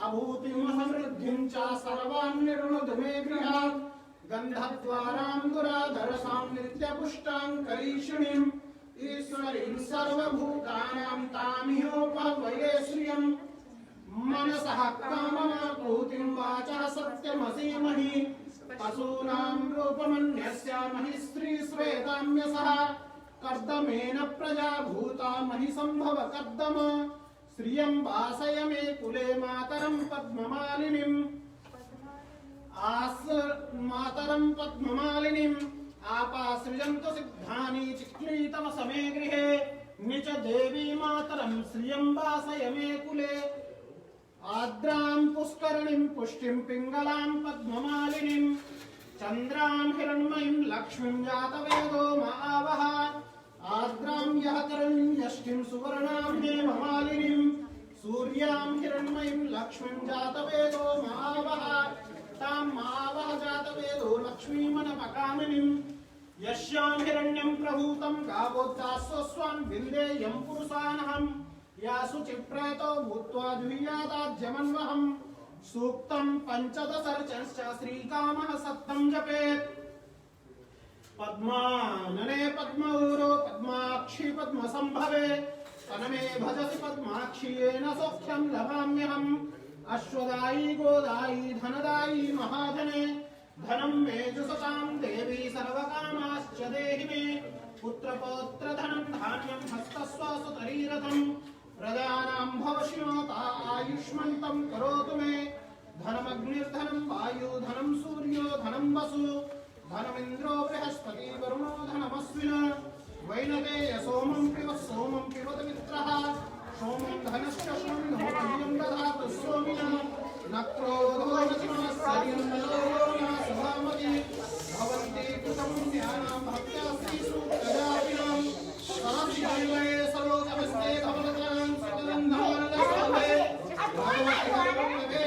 अभूतिं समृद्धिं च सर्वान् निर्णुदु मे गृहात् गन्धद्वारां दुराधरसां नित्यपुष्टां करीषिणीम् ईश्वरीं सर्वभूतानां तामिहोपह्वये श्रियं मनसः काममापूतिं वाचः सत्यमसीमहि पशूनां रूपमन्यस्य महिस्त्रीश्वेताम्यसः कर्दमेन प्रजा भूता महिसम्भव कर्दम श्रियं वासय मे कुले मातरं पद्ममालिनीम् मातरं पद्ममालिनीम् आपासृजन्तु सिद्धानि चिक्लीतव समे गृहे निच देवी मातरं श्रियं वासय मे कुले आद्रां पुष्करणीं पुष्टिं पिङ्गलां पद्ममालिनीं चन्द्रां हिरण्मयीं लक्ष्मीं जातवेदो महावः आद्रां यः करणीं यष्टिं सुवर्णां हेममालिनीं सूर्यां हिरण्मयीं लक्ष्मीं जातवेदो महावः तां महावः जातवेदो लक्ष्मीमनपकामिनीं यस्यां हिरण्यं प्रभूतं गावोद्दास्वस्वान् विन्देयं पुरुषानहम् या शुचिप्रयतो भूत्वा द्वियादाज्यमन्वहम् सूक्तं पञ्चदशर्चश्च श्रीकामः सत्तं जपेत् पद्मानने पद्मऊरो पद्माक्षी पद्मसम्भवे तनमे भजसि पद्माक्षी येन सौख्यं लभाम्यहम् अश्वदायी गोदायी धनदायी महाधने धनं मे जुषतां देवी सर्वकामाश्च देहि मे पुत्रपौत्रधनं धान्यं हस्तस्वासुतरीरथम् प्रजानां भवश्योता आयुष्मन्तं करोतु मे धनमग्निर्धनं वायु धनं सूर्यो धनं वसु धनमिन्द्रो बृहस्पति वरुणो धनमस्विन वैनतेय सोमं पिबत मित्रः सोमं धनश्च शून्यो धियं दधातु सोमिनः न क्रोधो न चिमास्यं न लोभो न सभामति भवन्ति कृतं ज्ञानां भक्त्या श्रीसूक्तजापिनां साक्षाय्वये सरोजमस्ते धवलतां सकलन्धानलसोमे भगवते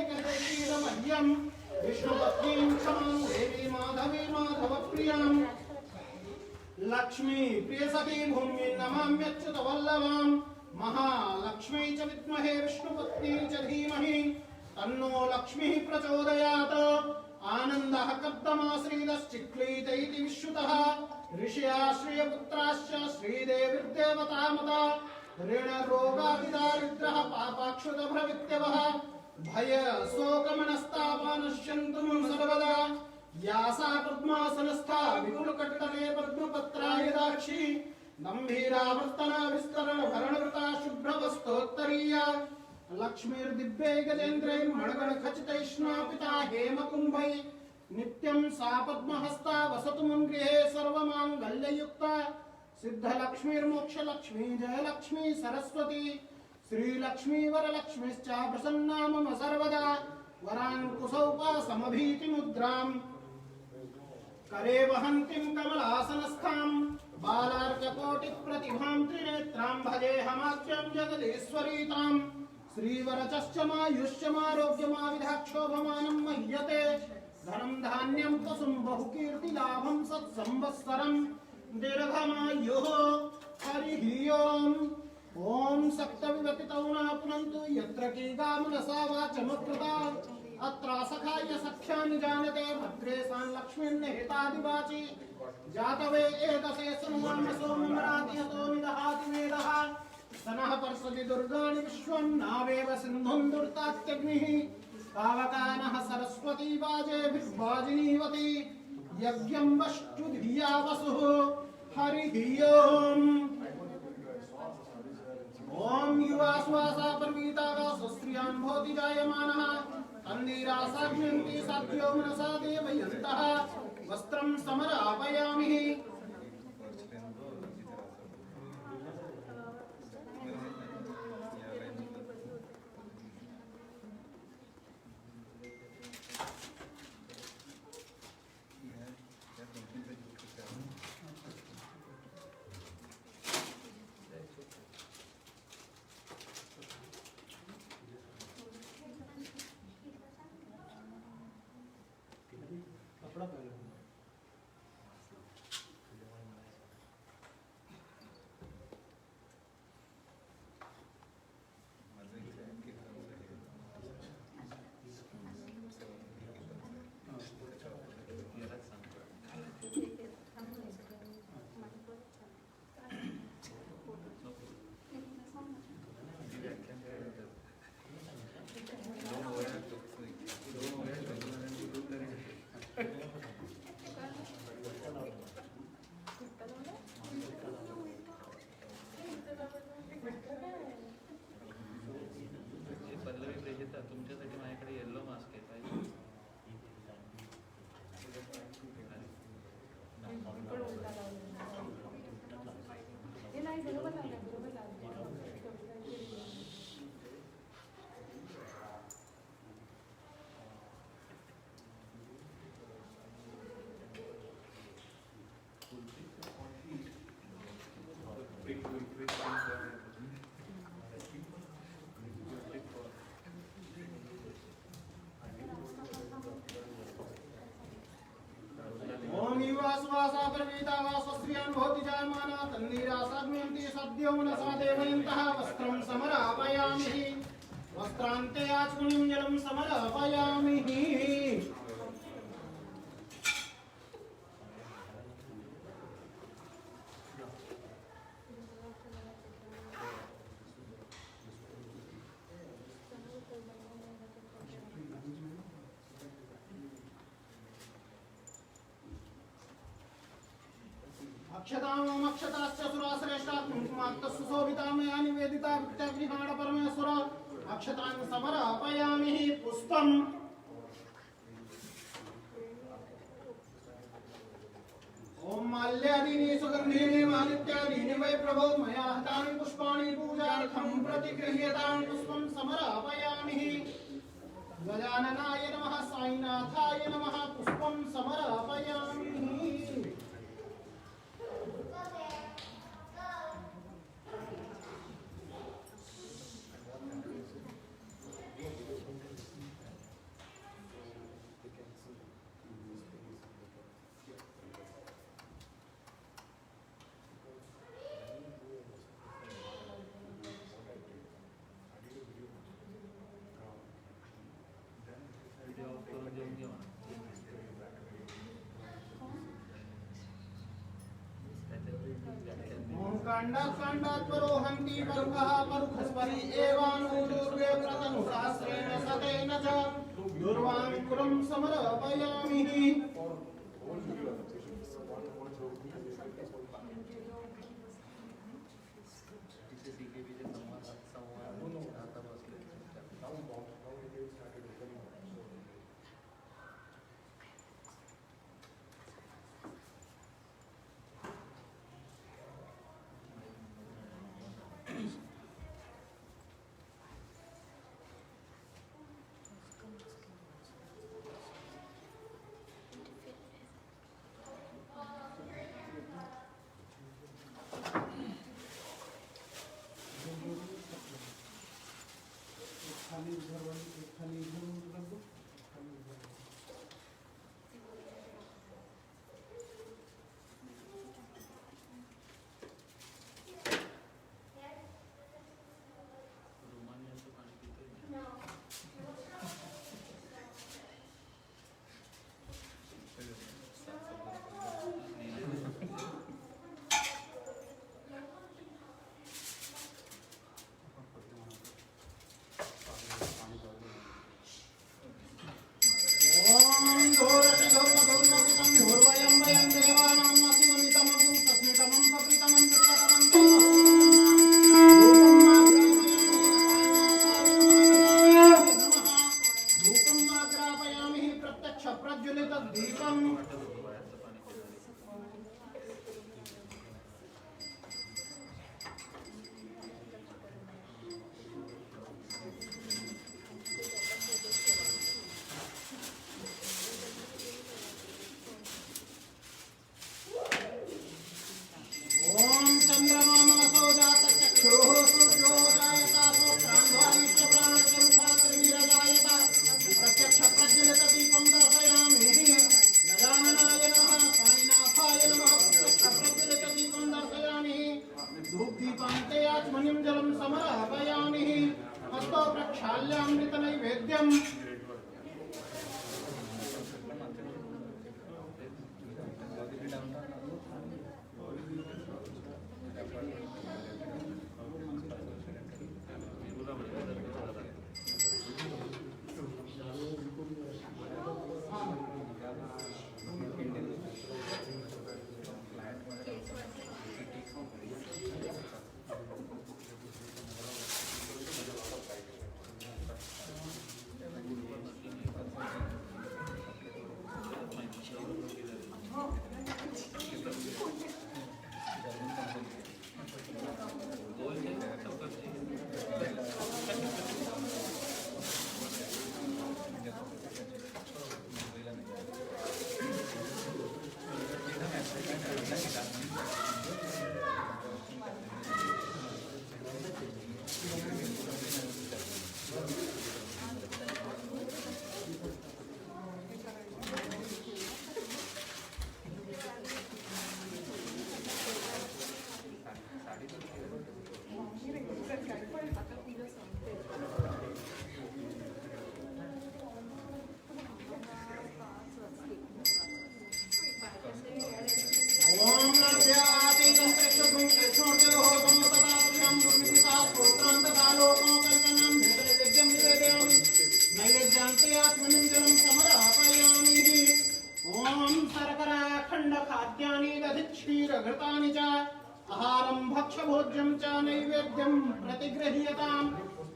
मनोमूर्तिकदैकीरमह्यं विष्णुपत्नीं क्षमां देवी माधवी माधवप्रियां लक्ष्मी प्रियसखी भूमि नमाम्यच्युतवल्लभां महालक्ष्मी च विद्महे विष्णुपत्नी च धीमहि तन्नो लक्ष्मीः प्रचोदयात् आनन्दः कर्दमाश्रीदश्चिक्लीत इति विश्रुतः ऋषयाश्रियपुत्राश्च श्रीदेवीर्देवतामता ऋणरोगादिदारिद्रः पापाक्षुतभ्रवित्यवः भय शोकमनस्तापानश्यन्तु मम सर्वदा यासा पद्मासनस्था विपुलकट्टले पद्मपत्रायदाक्षी गम्भीरावर्तना विस्तरण भरणवृता शुभ्रवस्तोत्तरीया लक्ष्मीर्दिव्यै गजेन्द्रैर्मणगणखचितैष्णापिता हेमकुम्भै नित्यं सा पद्महस्ता वसतु मम गृहे सर्वमाङ्गल्ययुक्ता सिद्धलक्ष्मीर्मोक्षलक्ष्मी जयलक्ष्मी सरस्वती श्रीलक्ष्मी वरलक्ष्मीश्च प्रसन्ना मम सर्वदा वराङ्कुशौपासमभीतिमुद्राम् करे वहन्तीं कमलासनस्थां बालार्ककोटिप्रतिभां त्रिनेत्रां भजेऽहमाख्यं जगदीश्वरीतां श्रीवरचश्च मायुश्च मारोग्यमाविधाक्षोभमानं मह्यते धनं धान्यं पशुं बहुकीर्तिलाभं सत्संवत्सरं दीर्घमायुः हरिः ओम् ॐ सप्तविगतितौ न पुनन्तु यत्र कीगामनसा वाचमकृता अत्र सखाय सख्यानि जानते भद्रे सान् लक्ष्मीर्निहितादिवाचि जातवे एतसे सुनुवामसो ममराति हतो निदहाति वेदः सरस्वती दुर्गाणि विश्वं नावेव सिन्धुं दुर्तात्यग्निः पावकानः सरस्वती वाजेभिर्वाजिनीवती यज्ञं वष्टु धिया वसुः हरिः ओम् ओम युवा सुवासा परवीता का सुस्त्रियां भवति जायमानः तन्नीरासाग्निन्ति साध्यो मनसा देवयन्तः वस्त्रं समरापयामि कपड़ा पहले तुमच्यासाठी माझ्याकडे येल्लो मास्क आहे पाहिजे ओम युवा सुवासा परवीता का सुस्त्रियां भवति जायमानः तन्नीरासाग्निन्ति साध्यो मनसा देवयन्तः वस्त्रं समरापयामि वस्त्रान्ते आचमनीं जलं समरापयामि अक्षताम् अक्षताश्च सुराश्रेष्ठा कुङ्कुमाक्तः सुशोभिता मया निवेदिता वित्तग्निहाण परमेश्वर अक्षतान् समरापयामि पुष्पम् ओम माल्यादीनि सुगन्धीनि मालित्यादीनि वै प्रभो मया हतानि पुष्पाणि पूजार्थं प्रतिगृह्यतां पुष्पं समरापयामि गजाननाय नमः साईनाथाय नमः पुष्पं समरापयामि कांडात् परोहन्ति परुखः परुखस्परि एवानुजूर्वे प्रतनुशास्त्रेण सतेन च दुर्वाङ्कुरं समर्पयामि आचमनीं जलं समर्पयामि हस्तो प्रक्षाल्यामृत नैवेद्यम् क्षीरघृतानि च आहारं भक्ष्यभोज्यं च नैवेद्यं प्रतिगृह्यताम्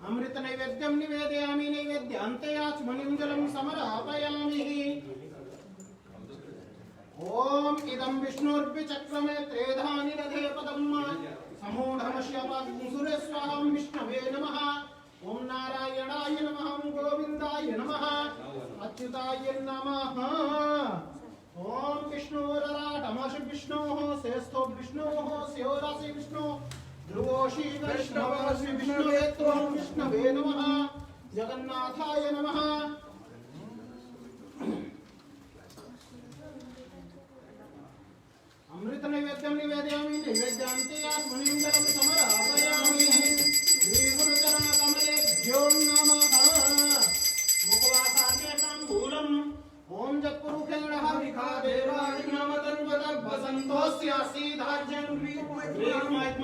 अमृत नैवेद्यं निवेदयामि नैवेद्यान्ते आचमनीं जलं समर्पयामि ओम इदं विष्णुर्विचक्रमे त्रेधा निरधे पदं समूढमश्यपात्सुरे स्वाहं विष्णवे नमः ओम नारायणाय नमः ओम गोविन्दाय नमः अच्युताय नमः ओम विष्णुरराटमश विष्णोः श्रेष्ठो विष्णोः स्योरासि विष्णु ध्रुवोषि वैष्णवसि विष्णवे त्वं विष्णवे नमः जगन्नाथाय नमः अमृत नैवेद्यं निवेदयामि नैवेद्यान्ते आत्मनीं जलं समर्पयामि श्री गुरुचरण कमलेभ्यो नमः मुखवासार्के ताम्बूलम् ओम जत्पुरुषेणः विखा देवाय नमतन्वतर्भसन्तोऽस्यासि धार्यं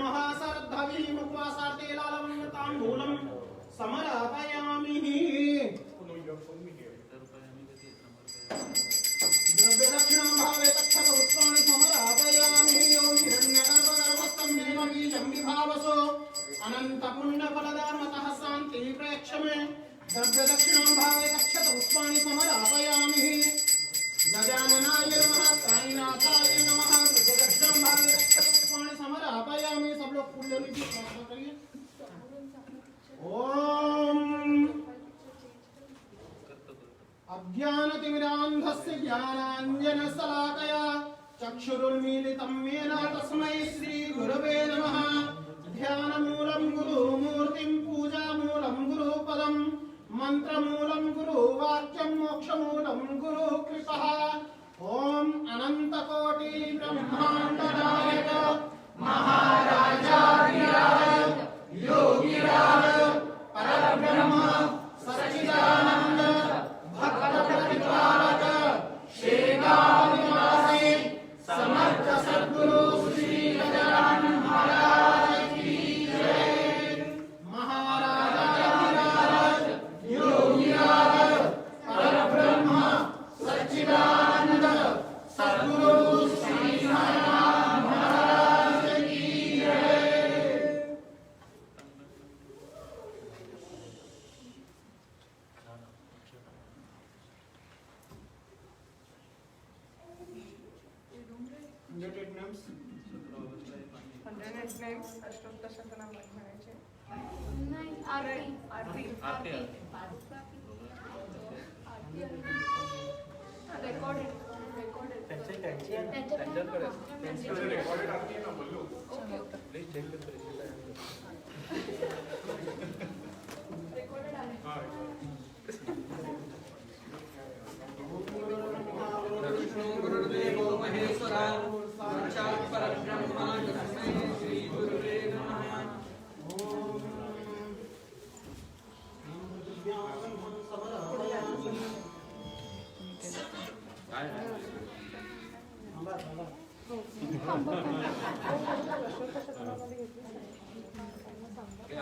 महासरद्धवि मुखवासार्के लालवं ताम्बूलं समर्पयामि द्रव्यदक्षिणां भावे तक्षक उत्पाणि समर्पयामि ओम हिरण्यगर्भगर्भस्थं बीजं विभावसो अनन्तपुण्यफलदामतः शान्ति प्रेक्षमे द्रव्यदक्षिणां भावे तक्षक उत्पाणि समर्पयामि गजाननाय नमः साईनाथाय नमः द्रव्यदक्षिणां भावे तक्षक उत्पाणि समर्पयामि सब लोग फूल लेने की प्रार्थना करिए ओम अज्ञानतिमिरान्धस्य ज्ञानाञ्जनशलाकया चक्षुरुन्मीलितं येन तस्मै श्रीगुरवे नमः ध्यानमूलं गुरुमूर्तिं पूजामूलं गुरुपदं मन्त्रमूलं गुरुवाक्यं मोक्षमूलं गुरुकृपः ॐ अनन्तकोटि ब्रह्माण्डनायक महाराजाधिराज योगिराज परब्रह्म सच्चिदानन्द भक्तप्रतिपालक शेगावनिवासी समर्थ सद्गुरु श्री गजानन महाराज की जय महाराजाधिराज योगिराज परब्रह्म सच्चिदानंद सद्गुरु श्री साईनाथ महाराज की जय अष्टोत्तर नाम म्हणायचे नाही आरती आरती आरती रेकॉर्डेड त्यांच्याकडे प्लीज चेक रेकॉर्डेड आहे विष्णु गुरुदेवो महेश्वरा साक्षात् परब्रह्म तस्मै श्री गुरुवे नमः ओम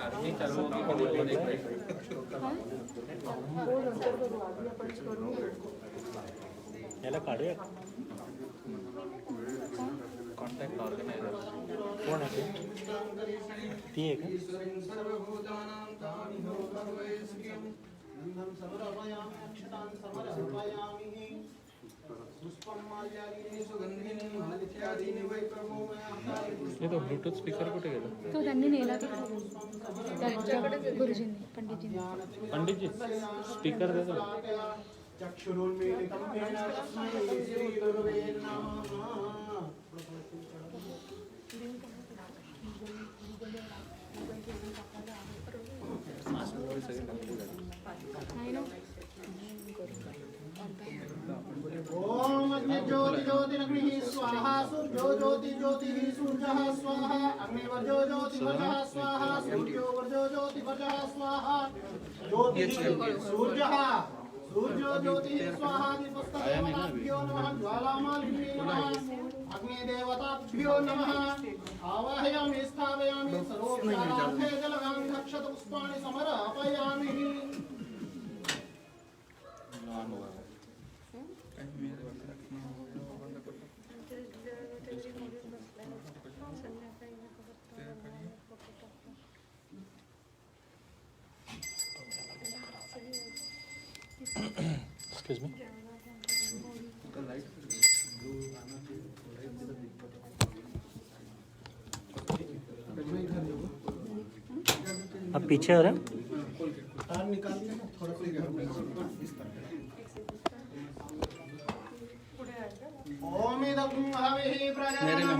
चार्जिंग चालू होगी याला काढूया. कॉन्टॅक्ट ऑर्गनायझर कोण आहे ते? ती आहे का? सर्वभूतानां तामिहो भगवैस्क्यं नन्दं समर्पयामि अक्षतां समर्पयामि पुष्पं माल्यादीनि सुगन्धिनि मालित्यादीनि वै प्रभो मया ये तो ब्लूटूथ स्पीकर कुठे गेला? तो त्यांनी नेला त्यांच्याकडे गुरुजींनी पंडितजींनी. पंडितजी स्पीकर दे दो. चक्षुरुन्मीलितं येन तस्मै श्रीगुरवे नमः. नाही ना. ओम अग्नि ज्योति ज्योतिरग्निः स्वाहा सूर्यो ज्योति ज्योतिः सूर्यः स्वाहा अग्निवर्जो ज्योति वर्जः स्वाहा सूर्यो वर्जो ज्योति वर्जः स्वाहा ज्योतिः सूर्यः सूर्यो ज्योतिः स्वाहा दीपस्तदेवताभ्यो नमः ज्वालामालिन्ये नमः अग्निदेवताभ्यो नमः आवाहयामि स्थापयामि सर्वोपचारार्थे जलगां नक्षत्रपुष्पाणि समर्पयामि. Excuse me. आप पीछे हो रहे हैं? तार निकाल दिया ना थोड़ा ओम इदं हविः प्रजानां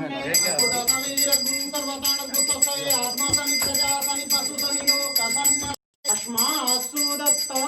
कुटसवीरगुं सर्वताणभूतस्य आत्मासनि प्रजासनि पशुसनि लोकसन् अस्मासु दत्तः.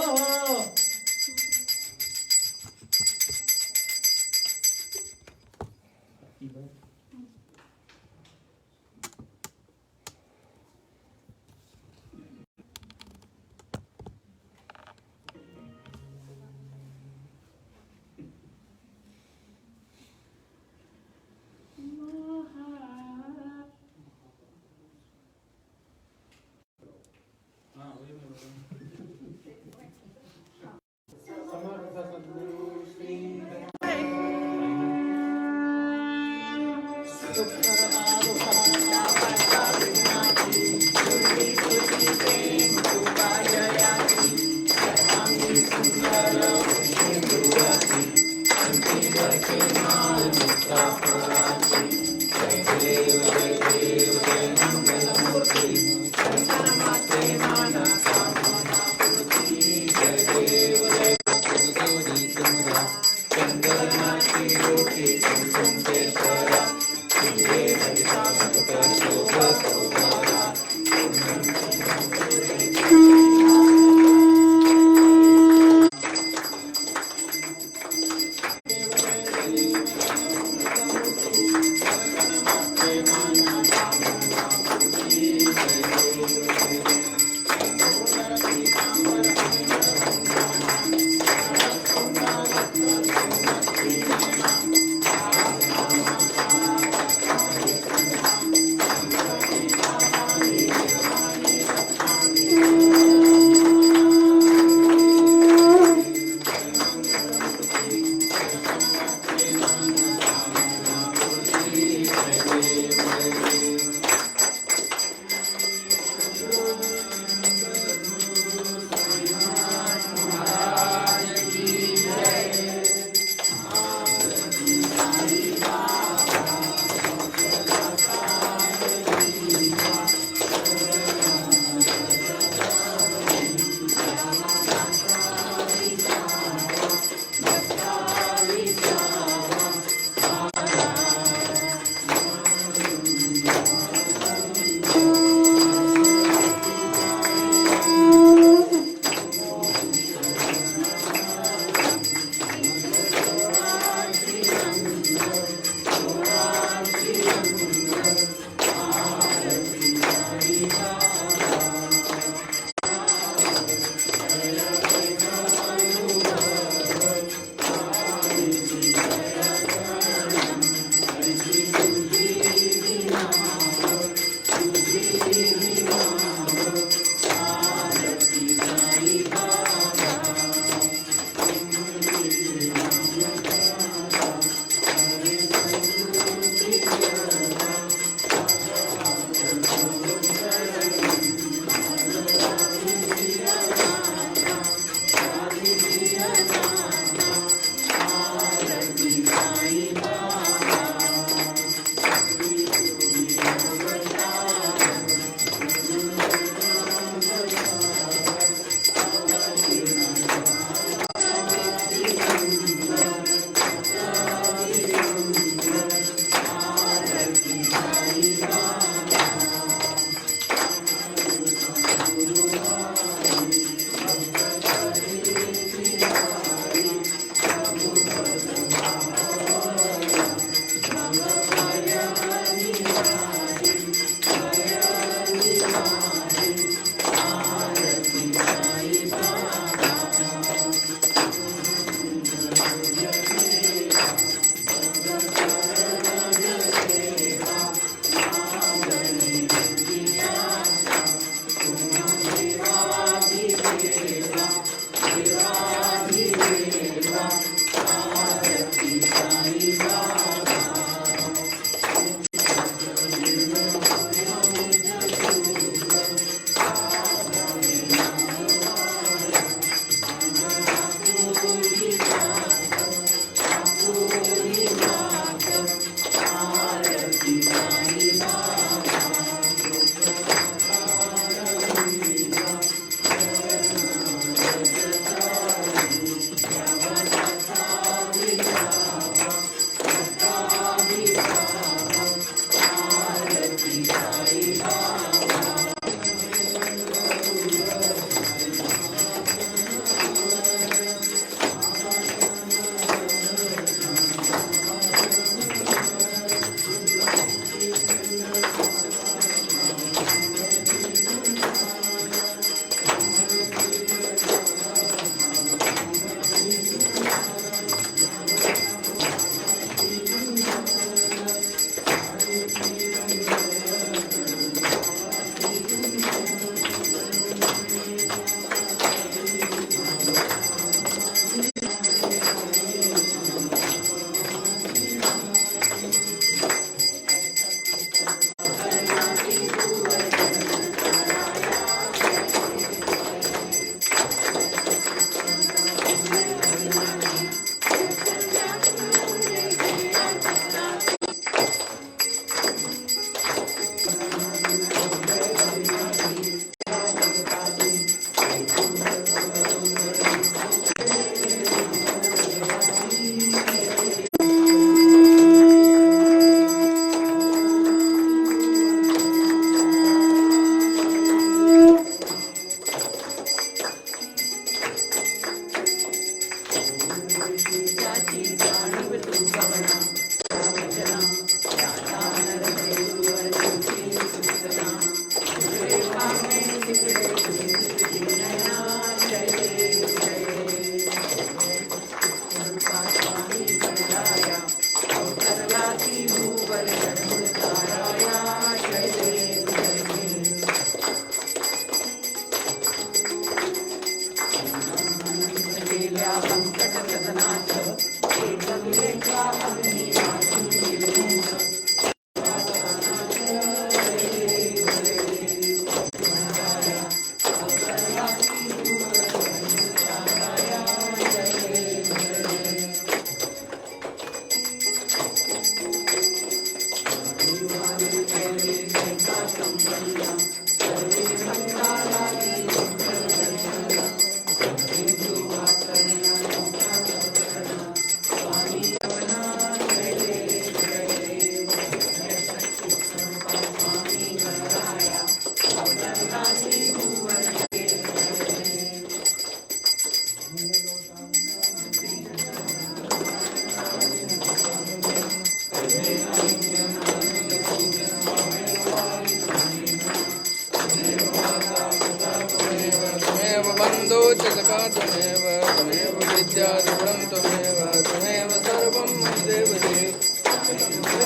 त्वमेव बन्धो च सखा त्वमेव त्वमेव विद्या द्रविणं त्वमेव त्वमेव सर्वं मम देवदेव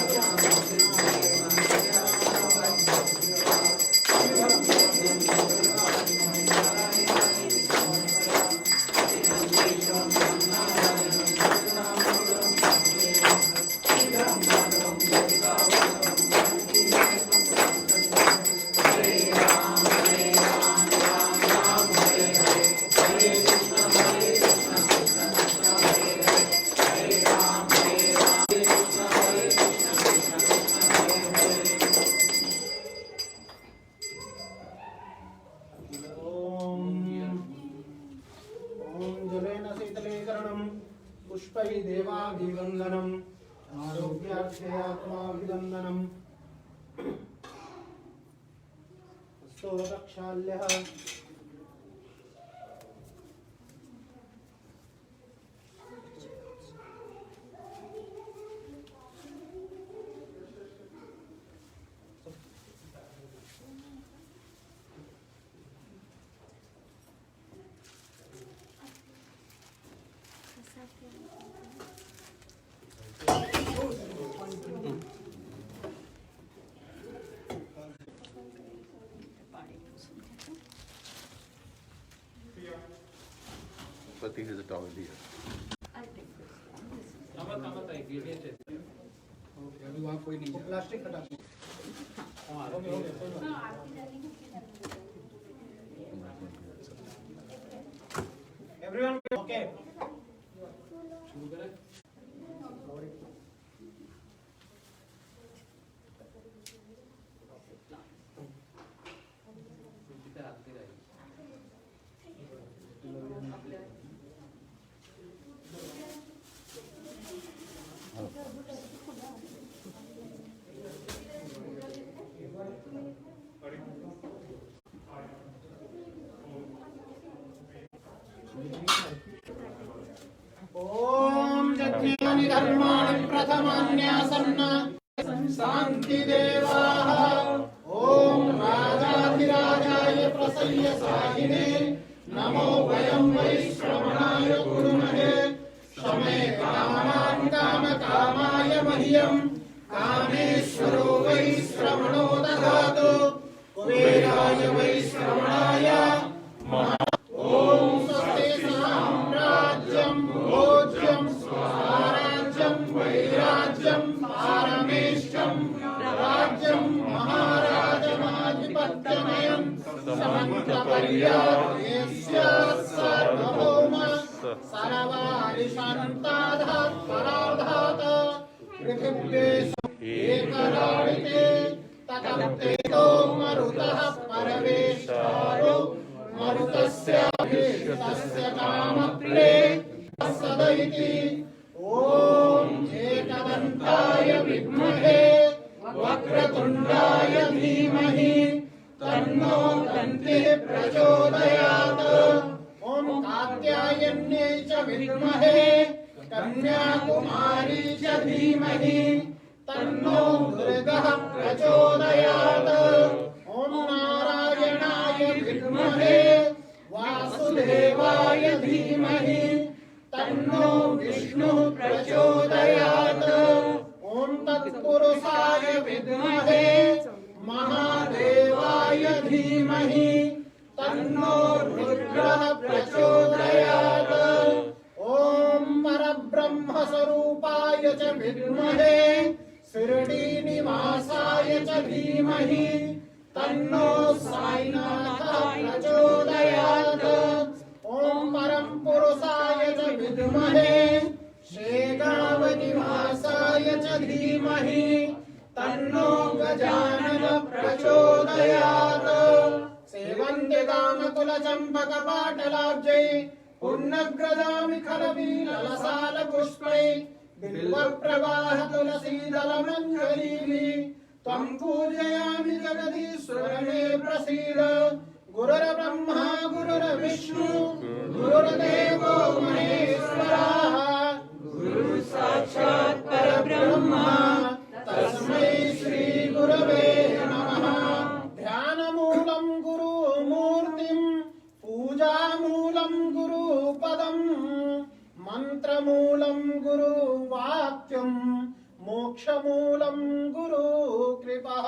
जलेन शीतलीकरणं पुष्पै देवाभिवन्दनम् आरोग्यार्थे आत्माभिवन्दनम् स्तोत्रक्षाल्यः Pratik has a towel here. अभी वहाँ कोई नहीं है प्लास्टिक हटा दो एवरीवन ओके ओम यज्ञानि धर्माणि प्रथमान्यासन्न शान्तिदेवाः ओम राजाधिराजाय प्रसय्य साहिने नमो वयं वै श्रवणाय गुरुमहे शमे कामान् कामकामाय मह्यं कामेश्वरो वै श्रवणो दधातु कुबेराय वै श्रवणाय ओम स्वस्ति साम्राज्यं भोज्यं स्वराज्यं वैराज्यं पारमेष्टं राज्यं महाराजमाधिपत्यमयं समन्तपर्यायस्य सार्वभौम सर्वादिशान्ताधात् परार्धात् पृथिव्येषु एकराडिते ततप्तेतो मरुतः परमेश्वरो मरुतस्याभिष्टस्य कामप्रे सदैति ॐ एकदन्ताय विद्महे वक्रतुण्डाय धीमहि तन्नो दन्तिः प्रचोदयात् ॐ कात्यायन्यै च विद्महे कन्याकुमारी च धीमहि तन्नो दुर्गः प्रचोदयात् ॐ नारायणाय विद्महे वासुदेवाय धीमहि तन्नो विष्णुः प्रचोदयात् ॐ तत्पुरुषाय विद्महे महादेवाय धीमहि तन्नो रुद्रः प्रचोदयात् ॐ परब्रह्मस्वरूपाय च विद्महे शिरडीनिवासाय च धीमहि तन्नो साईनाथः प्रचोदयात् ॐ परम पुरुषाय च विद्महे शेगावनिवासाय च धीमहि तन्नो गजाननः प्रचोदयात् सेवन्ते कामकुलचम्पकपाटलाब्जै पूर्णग्रजामिखलवीललसालपुष्पै बिल्वप्रवाह तुलसीदलमञ्जरीभिः त्वं पूजयामि जगदीश्वर मे प्रसीद गुरुर्ब्रह्मा गुरुर्विष्णु गुरुर्देवो महेश्वरः गुरु साक्षात् परब्रह्मा तस्मै श्री गुरवे नमः ध्यानमूलं गुरुमूर्तिं पूजामूलं गुरुपदं मन्त्रमूलं गुरुवाक्यं मोक्षमूलं गुरुकृपः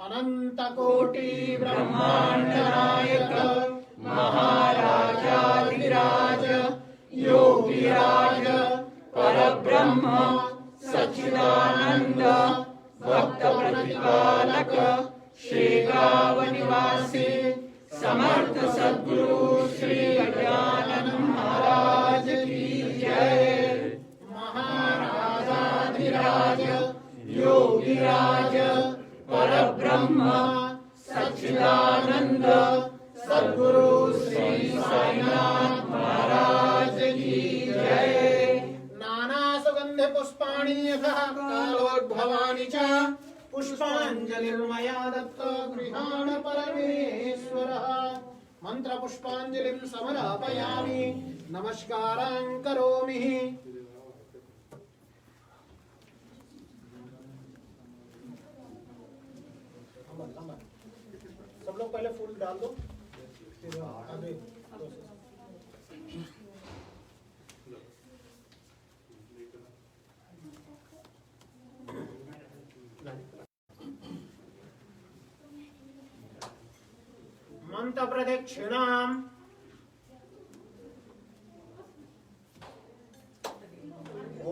अनन्तकोटि ब्रह्माण्डनायक महाराजाधिराज योगिराज परब्रह्म सच्चिदानंद भक्त प्रतिपालक शेगाव निवासी समर्थ सद्गुरु श्री गजानन महाराज की जय। महाराजाधिराज योगिराज परब्रह्म सच्चिदानंद सद्गुरु श्री साईनाथ महाराज की जय। नाना सुगंध पुष्पाणि यथा कालोद्भवानि च पुष्पाञ्जलिर्मया दत्त गृहाण परमेश्वरः मंत्र पुष्पाञ्जलिं समर्पयामि नमस्कारां करोमि। सब लोग पहले फूल डाल दो फिर आगे मंत्र प्रदक्षिणाम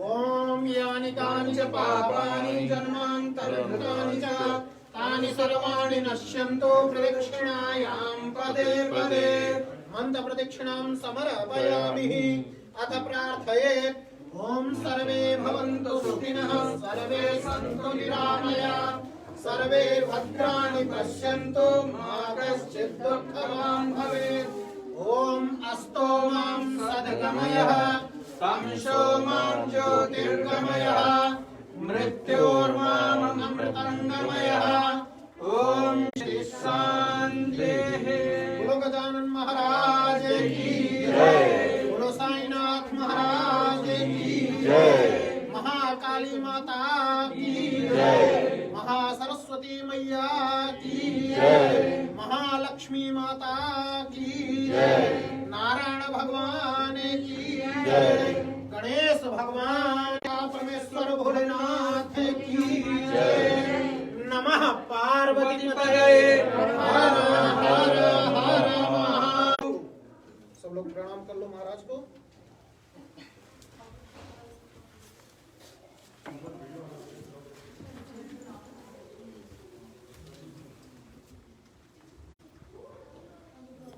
ओम यानि कानि च पापानि जन्मान्तरकृतानि च तानि सर्वाणि नश्यन्तो प्रदक्षिणायां पदे पदे मंत्र प्रदक्षिणां समर्पयामि। अथ प्रार्थयेत् ओम सर्वे भवन्तु सुखिनः सर्वे सन्तु निरामयाः सर्वे भद्राणि पश्यन्तु मा कश्चित् दुःखवान् भवेत्। ओम अस्तो मां सद्गमयः तमसो मां ज्योतिर्गमयः मृत्योर्मामृतङ्गमयः। ओम शान्तिः। बोलो गजानन महाराज की जय। बोलो साईनाथ महाराज की जय। महाकाली माता की जय। महासरस्वती मैया की जय। महालक्ष्मी माता की जय। नारायण भगवान की जय। गणेश भगवान परमेश्वर भोलेनाथ की जय। नमः पार्वती पतये हर हर हर महादेव। सब लोग प्रणाम कर लो महाराज को।